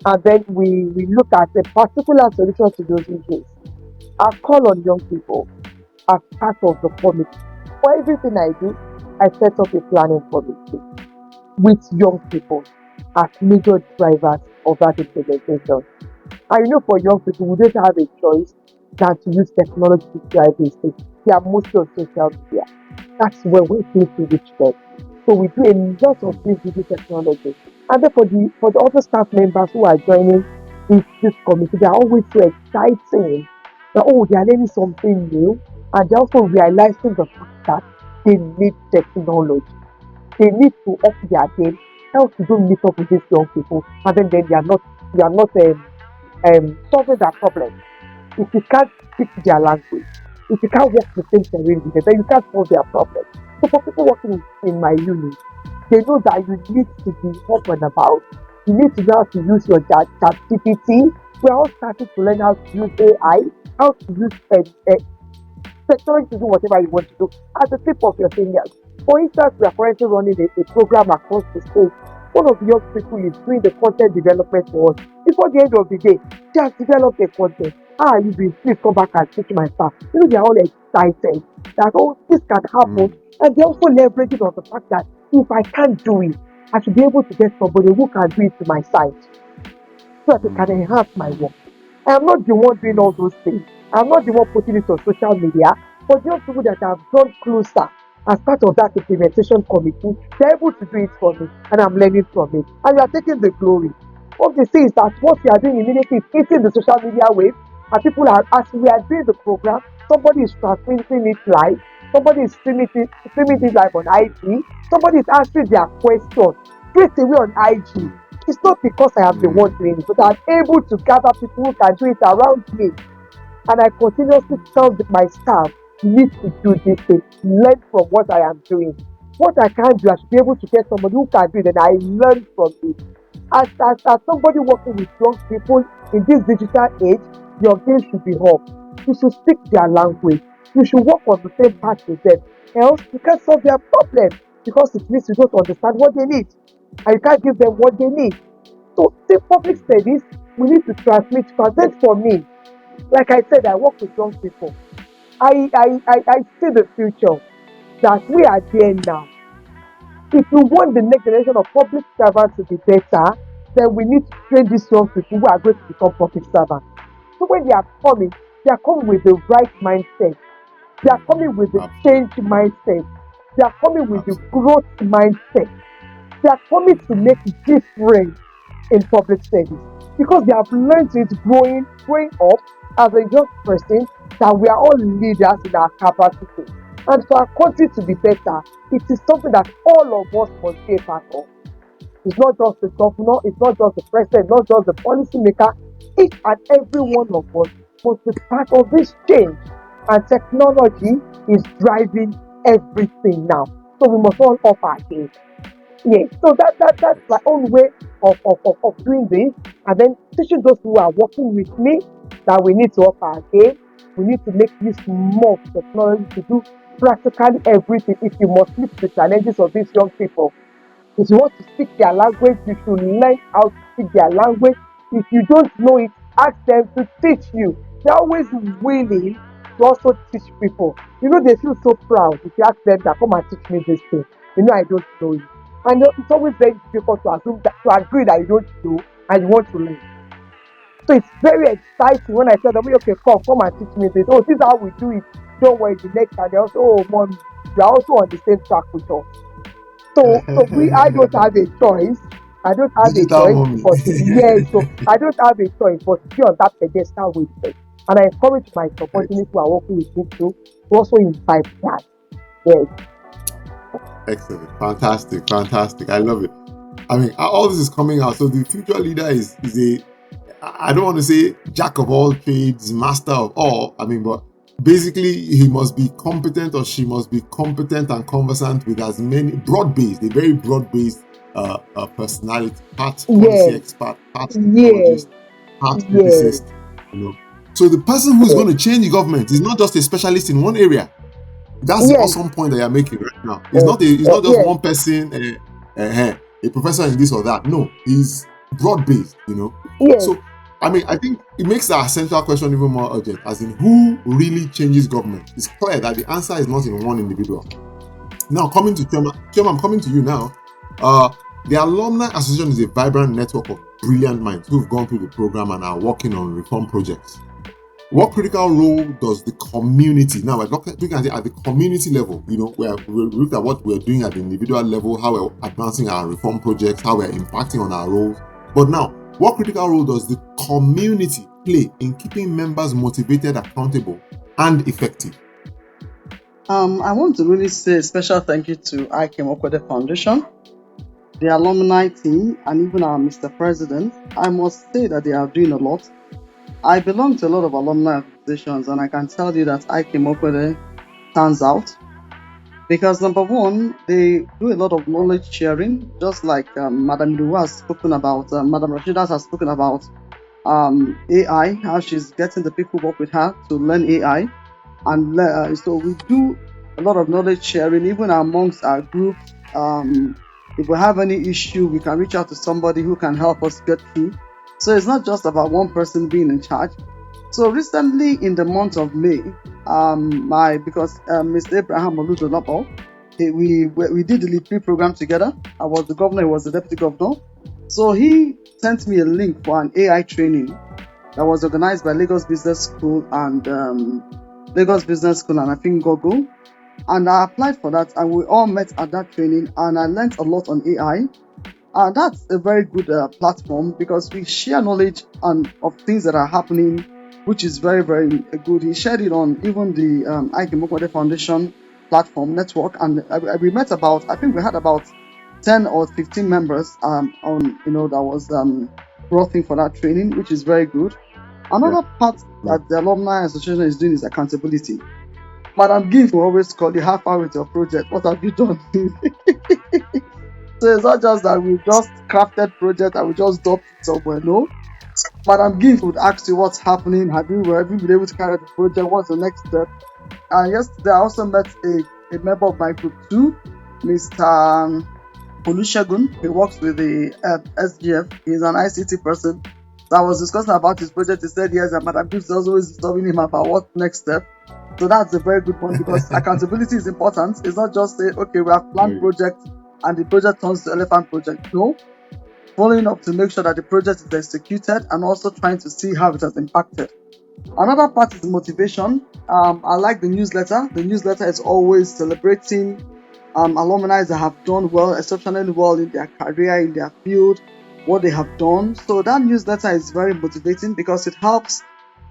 and then we look at a particular solution to those issues, I call on young people as part of the committee. For everything I do, I set up a planning committee with young people as major drivers of that implementation. And for young people, we don't have a choice than to use technology to drive these things. They are mostly on social media. That's where we're going to reach them. So we do a lot of things using technology. And then for the other staff members who are joining this committee, they are always so exciting that they are learning something new, and they're also realizing the fact that they need technology. They need to up their game, else you don't meet up with these young people, and then you are not solving their problem. If you can't speak their language, if you can't work the same terrain with them, then you can't solve their problem. So for people working in my unit, they know that you need to be up and about. You need to know how to use your chat GPT. We're all starting to learn how to use AI, how to use technology to do whatever you want to do at the tip of your fingers. For instance, we are currently running a program across the state. One of the young people is doing the content development for us. Before the end of the day, she has developed a content. How are you doing? Please come back and teach my staff. They are all excited that this can happen. And they're also leveraging on the fact that if I can't do it, I should be able to get somebody who can do it to my side so that it can enhance my work. I am not the one doing all those things. I'm not the one putting it on social media, but those people that have drawn closer as part of that implementation committee, they're able to do it for me, and I'm learning from it. And you are taking the glory. What they say is that what we are doing immediately is hitting the social media wave, and people are, as we are doing the program, somebody is transmitting it live, somebody is streaming it live on IG, somebody is answering their question straight away on IG. It's not because I am the one doing it, but I'm able to gather people who can do it around me. And I continuously tell my staff, you need to do this thing, learn from what I am doing. What I can't do, I should be able to get somebody who can do it, and I learn from it. As somebody working with young people in this digital age, your game should be up. You should speak their language. You should work on the same path with them. Else, you can't solve their problem because it means you don't understand what they need, and you can't give them what they need. So, say public studies, we need to transmit. Then for me, like I said, I work with young people. I see the future that we are there now. If we want the next generation of public servants to be better, then we need to train these young people who are going to become public servants. So when they are coming with the right mindset. They are coming with the change mindset. They are coming with the growth mindset. They are coming to make difference in public service because they have learned it growing up as a young person that we are all leaders in our capacity. And for our country to be better, it is something that all of us must be a part of. It's not just the governor, it's not just the president, not just the policymaker. Each and every one of us must be part of this change. And technology is driving everything now. So we must all up our game. Yes, so that's my own way of doing this, and then teaching those who are working with me that we need to up our game. We need to make use more of technology to do practically everything. If you must meet the challenges of these young people, if you want to speak their language, you should learn how to speak their language. If you don't know it, ask them to teach you. They're always willing to also teach people. They feel so proud if you ask them that come and teach me this thing. I don't know it. And it's always very difficult to agree that you don't know and you want to learn. So it's very exciting when I tell them, okay, come and teach me this. Oh, this is how we do it. Don't worry, the next time they also, oh, mom, you are also on the same track with us. So I don't have a choice. I don't have a Digital choice, mommy. but yes, so I don't have a choice but to be on that pedestal with them. And I encourage my subordinates who are working with me to also imbibe that. Yes, Excellent. Fantastic. Fantastic. I love it. I mean, all this is coming out. So the future leader is I don't want to say jack of all trades, master of all. I mean, but basically he must be competent or she must be competent and conversant with as many broad-based, a very broad-based personality, part policy yes, expert, part yes, technologist, part yes, physicist, So the person who's going to change the government is not just a specialist in one area. That's the yes, awesome point that you're making right now. It's not just yes, one person, a professor in this or that. No, he's broad-based, yes, So, I mean, I think it makes our central question even more urgent, as in who really changes government. It's clear that the answer is not in one individual. Now, coming to Chioma, I'm coming to you now. The Alumni Association is a vibrant network of brilliant minds who've gone through the program and are working on reform projects. What critical role does the community, now we're looking at it at the community level, we look at what we're doing at the individual level, how we're advancing our reform projects, how we're impacting on our roles. But now, what critical role does the community play in keeping members motivated, accountable, and effective? I want to really say a special thank you to Aig-Imoukhuede Foundation, the alumni team, and even our Mr. President. I must say that they are doing a lot. I belong to a lot of alumni organizations, and I can tell you that Aig-Imoukhuede stands out because number one, they do a lot of knowledge sharing, just like Madam Idowu has spoken about, Madam Rashidat has spoken about AI, how she's getting the people who work with her to learn AI. And so we do a lot of knowledge sharing, even amongst our groups. If we have any issue, we can reach out to somebody who can help us get through. So it's not just about one person being in charge. So recently, in the month of May, because Mr. Abraham Oludolapo, we did the Lead 3 program together. I was the governor, he was the deputy governor. So he sent me a link for an AI training that was organized by Lagos Business School and I think Google. And I applied for that, and we all met at that training, and I learned a lot on AI. And that's a very good platform because we share knowledge of things that are happening, which is very, very good. He shared it on even the Aig-Imoukhuede Foundation platform network, and we met I think we had about 10 or 15 members that was brought in for that training, which is very good. Another part that the Alumni Association is doing is accountability. Madam Gift will always call you, how far with your project? What have you done? So it's not just that we just crafted project and we just dropped it somewhere. No. Madam Gift would ask you what's happening. Have you been able to carry the project? What's the next step? And yesterday I also met a member of my group too, Mr. Olusegun. He works with the SGF. He's an ICT person. So I was discussing about his project. He said yes, and Madam Gift is always disturbing him about what next step. So that's a very good point because accountability is important. It's not just say, okay, we have planned project and the project turns to elephant project. No. Following up to make sure that the project is executed and also trying to see how it has impacted. Another part is motivation. I like the newsletter. The newsletter is always celebrating alumni that have done well, exceptionally well in their career, in their field, what they have done. So that newsletter is very motivating because it helps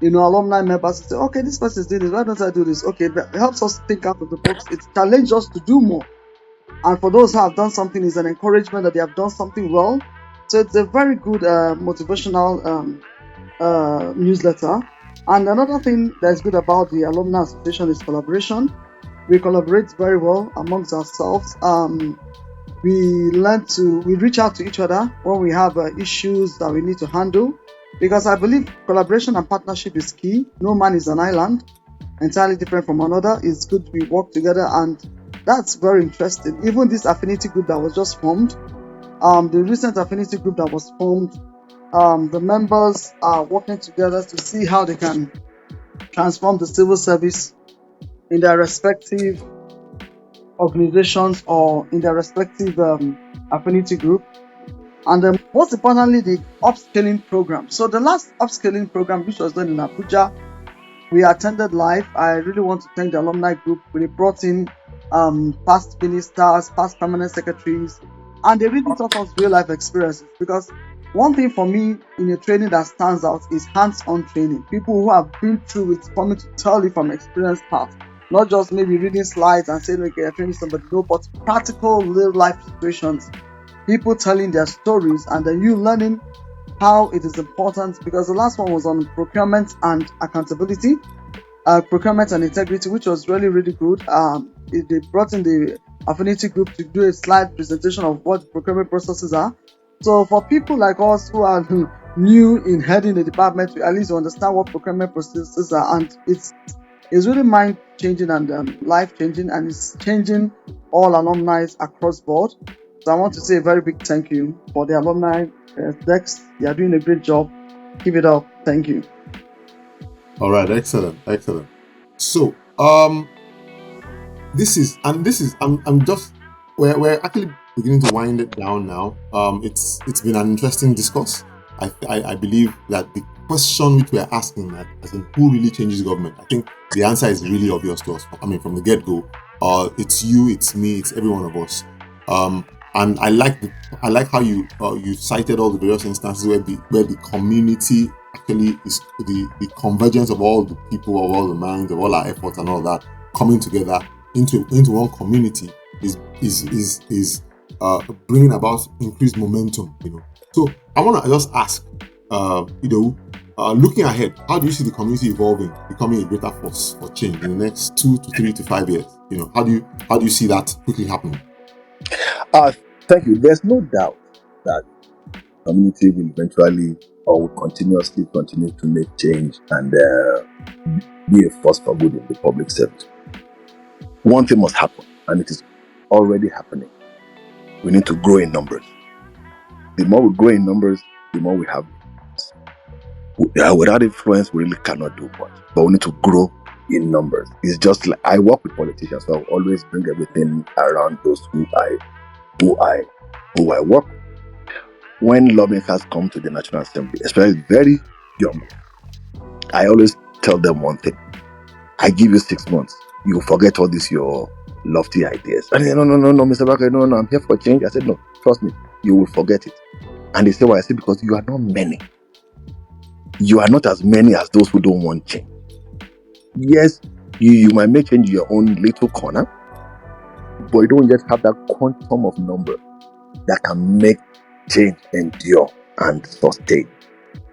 alumni members to say, okay, this person is doing this, why don't I do this? Okay, it helps us think out of the box. It challenges us to do more. And for those who have done something, it's an encouragement that they have done something well. So it's a very good motivational newsletter. And another thing that's good about the Alumni Association is collaboration. We collaborate very well amongst ourselves. We reach out to each other when we have issues that we need to handle. Because I believe collaboration and partnership is key. No man is an island, entirely different from another. It's good we work together, and that's very interesting. Even this affinity group that was just formed, the recent affinity group that was formed, the members are working together to see how they can transform the civil service in their respective organizations or in their respective affinity group. And most importantly, the upscaling program. So the last upscaling program, which was done in Abuja, we attended live. I really want to thank the alumni group. We brought in past ministers, past permanent secretaries, and they really taught us real life experiences. Because one thing for me in a training that stands out is hands-on training. People who have been through it coming to tell you from experience past, not just maybe reading slides and saying, okay, you're training somebody, no, but practical real life situations. People telling their stories, and then you learning how it is important. Because the last one was on procurement and accountability, procurement and integrity, which was really, really good. They brought in the affinity group to do a slide presentation of what procurement processes are. So for people like us who are new in heading the department, we at least understand what procurement processes are, and it's really mind changing and life changing, and it's changing all alumni across board. So I want to say a very big thank you for the alumni. Dex, you are doing a great job. Keep it up. Thank you. All right, excellent. So, we're actually beginning to wind it down now. It's been an interesting discourse. I believe that the question which we are asking, that as in who really changes government, I think the answer is really obvious to us. I mean, from the get-go, it's you, it's me, it's every one of us. And I like how you cited all the various instances where the community actually is the convergence of all the people, of all the minds, of all our efforts and all that coming together into one community is bringing about increased momentum. So I want to just ask, looking ahead, how do you see the community evolving, becoming a greater force for change in the next 2 to 3 to 5 years? How do you see that quickly happening? Thank you. There's no doubt that community will eventually or will continuously continue to make change and be a force for good in the public service. One thing must happen, and it is already happening. We need to grow in numbers. The more we grow in numbers, the more we have. Without influence, we really cannot do much. But we need to grow in numbers. It's just like I work with politicians, so I always bring everything around those who I work with. When lawmakers come to the National Assembly, especially very young, I always tell them one thing: I give you 6 months, you forget all these your lofty ideas. And they say, no, Mr. Bakare, no, I'm here for change. I said, no, trust me, you will forget it. And they say, why? I said, because you are not many. You are not as many as those who don't want change. Yes, you might make change in your own little corner, but you don't just have that quantum of number that can make change endure and sustain.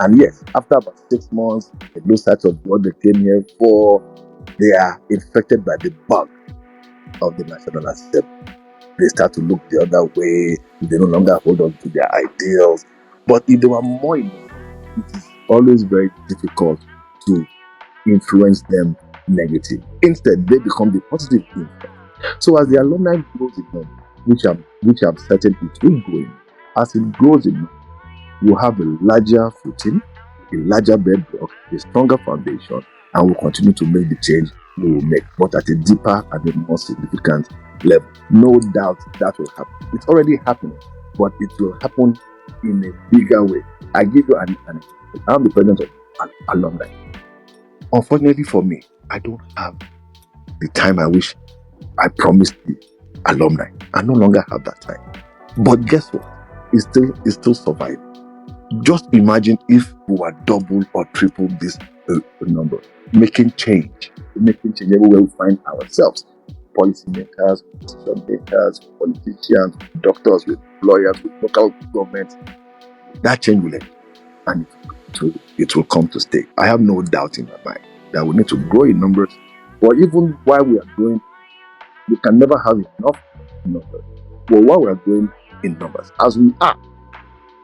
And yes, after about 6 months, they lose sight of what they came here for. They are infected by the bug of the National Assembly. They start to look the other way. They no longer hold on to their ideals. But if they were more enough, it is always very difficult to influence them negatively. Instead, they become the positive influence. So as the alumni grows in number, which I'm certain it will grow in, as it grows in number, we'll have a larger footing, a larger bedrock, a stronger foundation, and we'll continue to make the change we will make, but at a deeper and a more significant level. No doubt that will happen. It's already happening, but it will happen in a bigger way. I give you an example. I'm the president of an alumni. Unfortunately for me, I don't have the time I wish I promised the alumni. I no longer have that time. But guess what? It's still surviving. Just imagine if we were double or triple this number, making change everywhere we find ourselves. Policymakers, decision makers, politicians, doctors, with lawyers, with local governments. That change will end, and it will come to stay. I have no doubt in my mind that we need to grow in numbers. But even while we are growing, we can never have enough numbers. But while we are growing in numbers, as we are,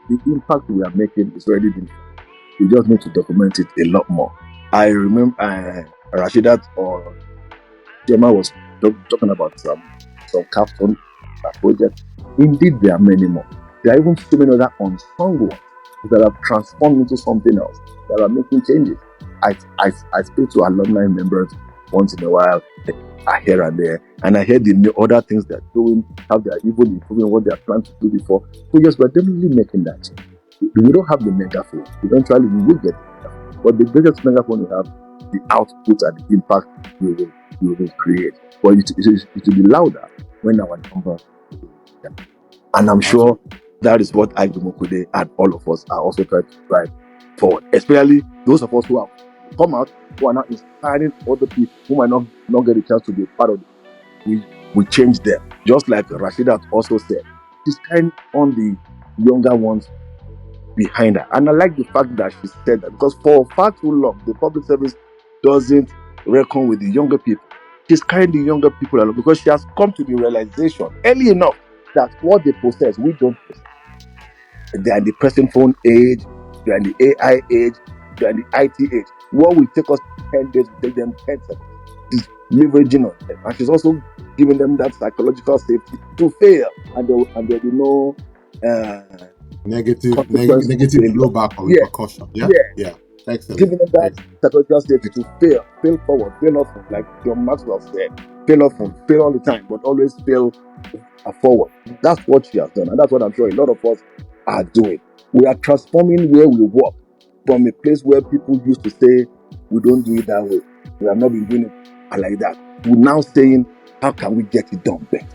the impact we are making is already been. We just need to document it a lot more. I remember Rashidat or Chioma was talking about some capstone projects. Indeed, there are many more. There are even so many other unsung ones that have transformed into something else, that are making changes. I speak to alumni members once in a while, here and there. And I hear the other things they're doing, how they're even improving what they're trying to do before. So yes, we're definitely making that change. We don't have the megaphone. Eventually, we will get the megaphone. But the biggest megaphone we have, the output and the impact we will create. But it will be louder when our number. And I'm sure that is what Aig-Imoukhuede and all of us are also trying to drive forward. Especially those of us who have come out, who are now inspiring other people who might not get a chance to be a part of it. We change them. Just like Rashidat also said, she's kind on the younger ones behind her. And I like the fact that she said that, because for far too long, the public service doesn't reckon with the younger people. She's carrying the younger people along because she has come to the realization early enough that what they possess, we don't possess. They are in the present phone age, they are in the AI age, they are in the IT age. What will take us 10 days will take them 10 seconds. She's leveraging on them. And she's also giving them that psychological safety to fail. And there will be no negative failure. blowback or repercussion. Yeah. Excellent. Giving them that psychological safety to fail forward, fail often, like John Maxwell said, fail often, fail all the time, but always fail forward. That's what she has done, and that's what I'm sure a lot of us are doing. We are transforming where we work from a place where people used to say, we don't do it that way. We have not been doing it like that. We're now saying, how can we get it done better?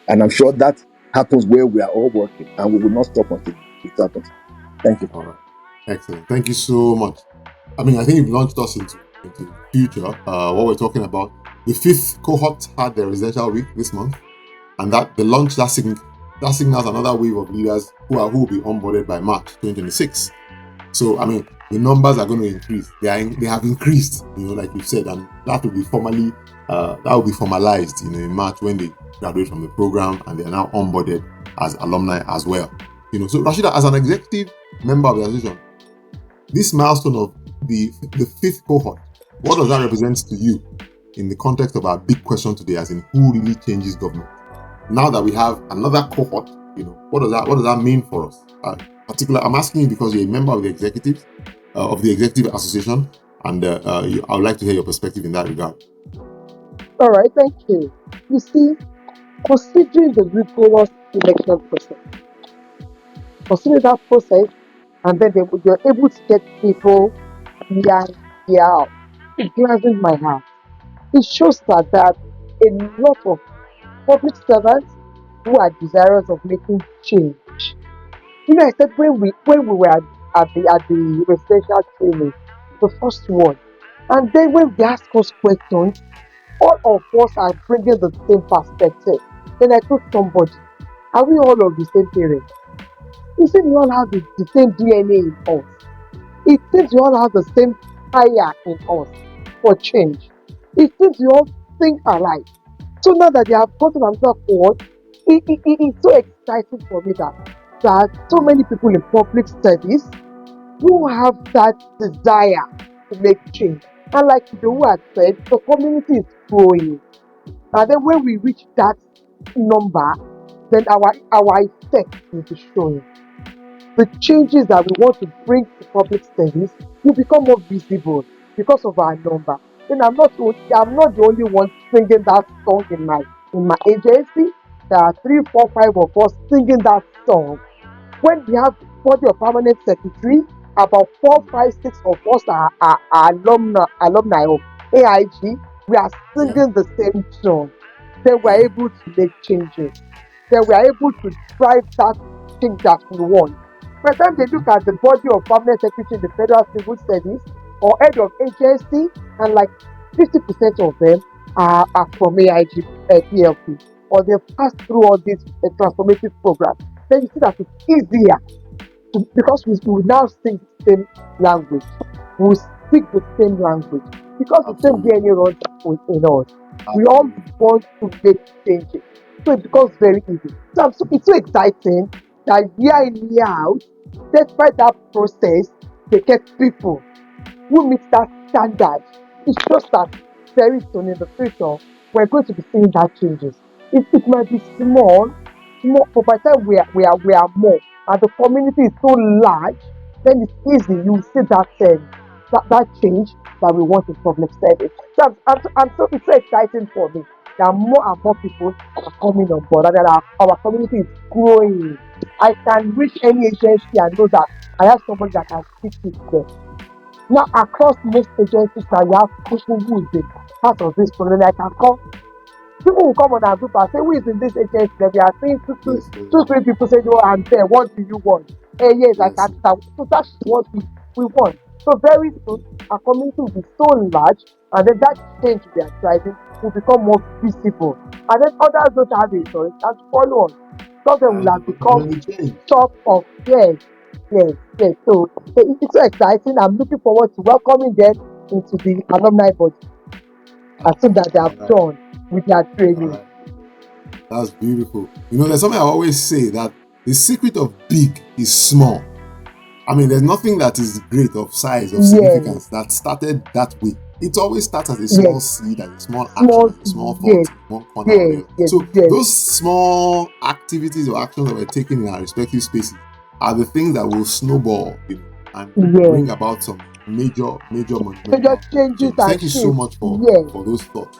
And I'm sure that happens where we are all working, and we will not stop until it happens. Thank you. All right. Excellent. Thank you so much. I mean, I think you've launched us into the future. What we're talking about. The 5th cohort had their residential week this month, and that the launch that signals another wave of leaders who will be onboarded by March 2026. So I mean, the numbers are going to increase. They have increased, like you said, and that will be formalized, in March when they graduate from the program and they are now onboarded as alumni as well. So Rashida, as an executive member of the association, this milestone of the 5th cohort, what does that represent to you in the context of our big question today, as in who really changes government? Now that we have another cohort, what does that mean for us? I'm asking you because you're a member of the executive association, and I would like to hear your perspective in that regard. All right, thank you. You see, considering the rigorous election process, consider that process, and then you're able to get people year out. It gladdens my heart. It shows that a lot of public servants who are desirous of making change. I said when we were at the residential training, the first one, and then when they ask us questions, all of us are bringing the same perspective. Then I told somebody, are we all of the same parents? You see, we all have the same DNA in us. It seems we all have the same fire in us for change. It seems we all think alike. So now that they have gotten themselves forward, it's so exciting for me that so many people in public service who have that desire to make change. And like Idowu had said, the community is growing. And then when we reach that number, then our effect will be showing. The changes that we want to bring to public service will become more visible because of our number. Then I'm not the only one singing that song in my agency. There are 3, 4, 5 of us singing that song. When we have body of permanent secretary, about 4, 5, 6 of us are alumni of AIG. We are singing the same song. Then we are able to make changes. Then we are able to drive that change that we want. By the time they look at the body of permanent secretary in the Federal Civil Service or head of agency, and like 50% of them are from AIG PLP, or they've passed through all these transformative programs, then you see that it's easier because we now speak the same language. We speak the same language because the same DNA runs in us. We all want to make changes. So it becomes very easy. So it's so exciting that year in, year out, despite that process, they get people who meet that standard. It shows that very soon in the future, we're going to be seeing that changes. It might be small, but by the time we are more, and the community is so large, then it's easy. You see that change, that we want in public service. So it's so exciting for me that more and more people are coming on board and that our community is growing. I can reach any agency and know that I have somebody that can speak with them. Now, across most agencies, now you have people who is in part of this program. I can call. People will come on our group and say, who is in this agency? Then we are seeing two, three people say, oh, I'm there. What do you want? Yes, I can start. So that's what we want. So very soon, our community will be so large, and then that change we are driving will become more visible. And then others don't have a choice and follow us. Some of them will have become top of yes. So it's so exciting. I'm looking forward to welcoming them into the alumni body as soon as they have done with their training. That's beautiful. There's something I always say, that the secret of big is small. I mean, there's nothing that is great of size, of significance that started that way. It always starts as a small seed, as a small action, as a small thought, one corner. Those small activities or actions that we're taking in our respective spaces are the things that will snowball, and bring about some major changes. Thank you so much for those thoughts.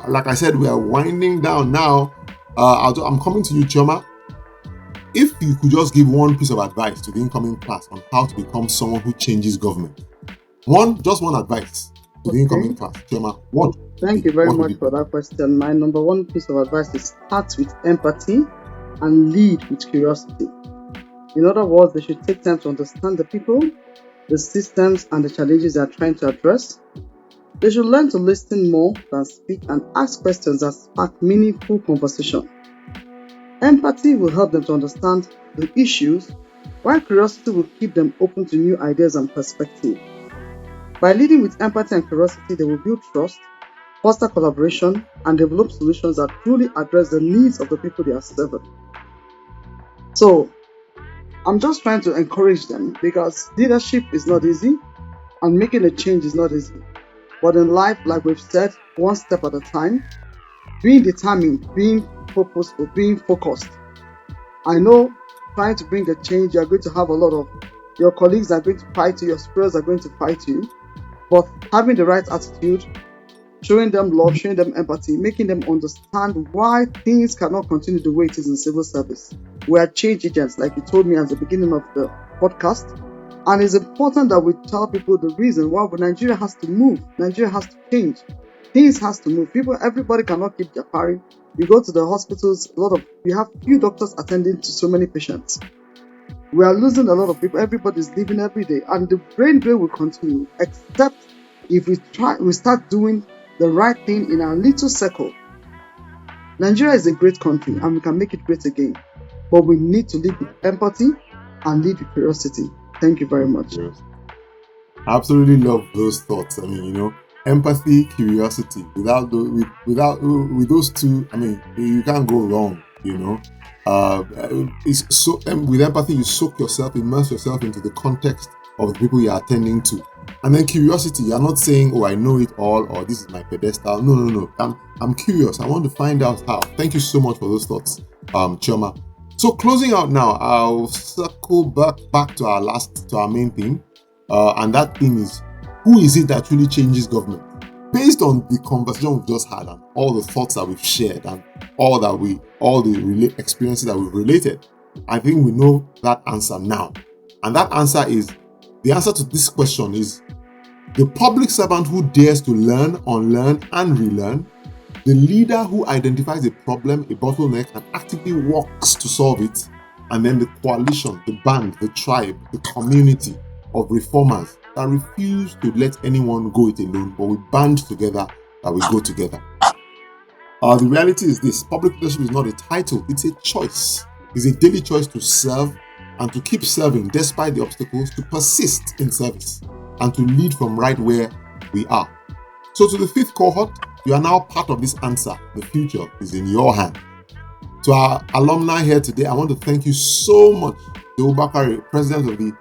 Like I said, we are winding down now. I'm coming to you, Chioma. If you could just give one piece of advice to the incoming class on how to become someone who changes government, just one advice to the incoming class, Chioma. Thank you very much for that question. My number one piece of advice is start with empathy and lead with curiosity. In other words, they should take time to understand the people, the systems, and the challenges they are trying to address. They should learn to listen more than speak and ask questions that spark meaningful conversation. Empathy will help them to understand the issues, while curiosity will keep them open to new ideas and perspectives. By leading with empathy and curiosity, they will build trust, foster collaboration, and develop solutions that truly address the needs of the people they are serving. So, I'm just trying to encourage them, because leadership is not easy and making a change is not easy. But in life, like we've said, one step at a time, being determined, being purposeful, being focused. I know trying to bring a change, you're going to have a lot of your colleagues are going to fight you, your superiors are going to fight you, but having the right attitude, showing them love, showing them empathy, making them understand why things cannot continue the way it is in civil service. We are change agents, like you told me at the beginning of the podcast. And it's important that we tell people the reason why Nigeria has to move. Nigeria has to change. Things has to move. Everybody cannot keep their parry. You go to the hospitals, you have few doctors attending to so many patients. We are losing a lot of people. Everybody's leaving every day, and the brain drain will continue, except if we start doing the right thing in our little circle. Nigeria is a great country, and we can make it great again. But we need to lead with empathy and lead with curiosity. Thank you very much. I absolutely love those thoughts. I mean, empathy, curiosity. With those two, I mean, you can't go wrong. It's so with empathy, you immerse yourself into the context of the people you are attending to, and then curiosity. You're not saying, "Oh, I know it all," or "This is my pedestal." No. I'm curious. I want to find out how. Thank you so much for those thoughts, Chioma. So closing out now, I'll circle back to our main theme, and that theme is, who is it that really changes government? Based on the conversation we've just had and all the thoughts that we've shared and all the experiences that we've related, I think we know that answer now. And that answer is, the answer to this question is, the public servant who dares to learn, unlearn, and relearn, the leader who identifies a problem, a bottleneck, and actively works to solve it, and then the coalition, the band, the tribe, the community of reformers that refuse to let anyone go it alone, but we band together, that we go together. The reality is this: public leadership is not a title, it's a choice. It's a daily choice to serve and to keep serving despite the obstacles, to persist in service, and to lead from right where we are. So to the fifth cohort, you are now part of this answer. The future is in your hand. To our alumni here today, I want to thank you so much. Idowu Bakare, president of the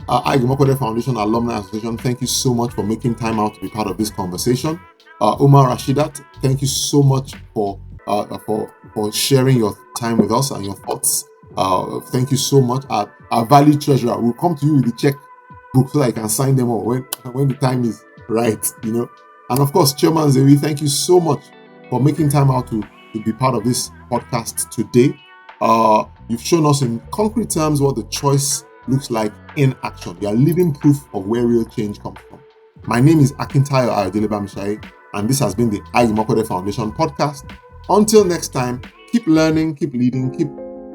Aig-Imoukhuede Foundation Alumni Association, thank you so much for making time out to be part of this conversation. Umar, Rashidat, thank you so much for sharing your time with us and your thoughts. Thank you so much. Our valued treasurer, we'll come to you with the check book so that I can sign them all when the time is right, And of course, Chioma Nzewi, thank you so much for making time out to be part of this podcast today. You've shown us in concrete terms what the choice looks like in action. You are living proof of where real change comes from. My name is Akintayo Ayodele-Bamisaye, and this has been the Aig-Imoukhuede Foundation podcast. Until next time, keep learning, keep leading, keep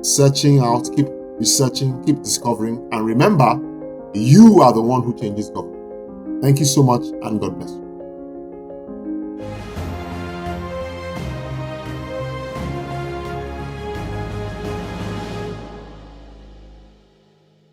searching out, keep researching, keep discovering, and remember, you are the one who changes government. Thank you so much, and God bless you.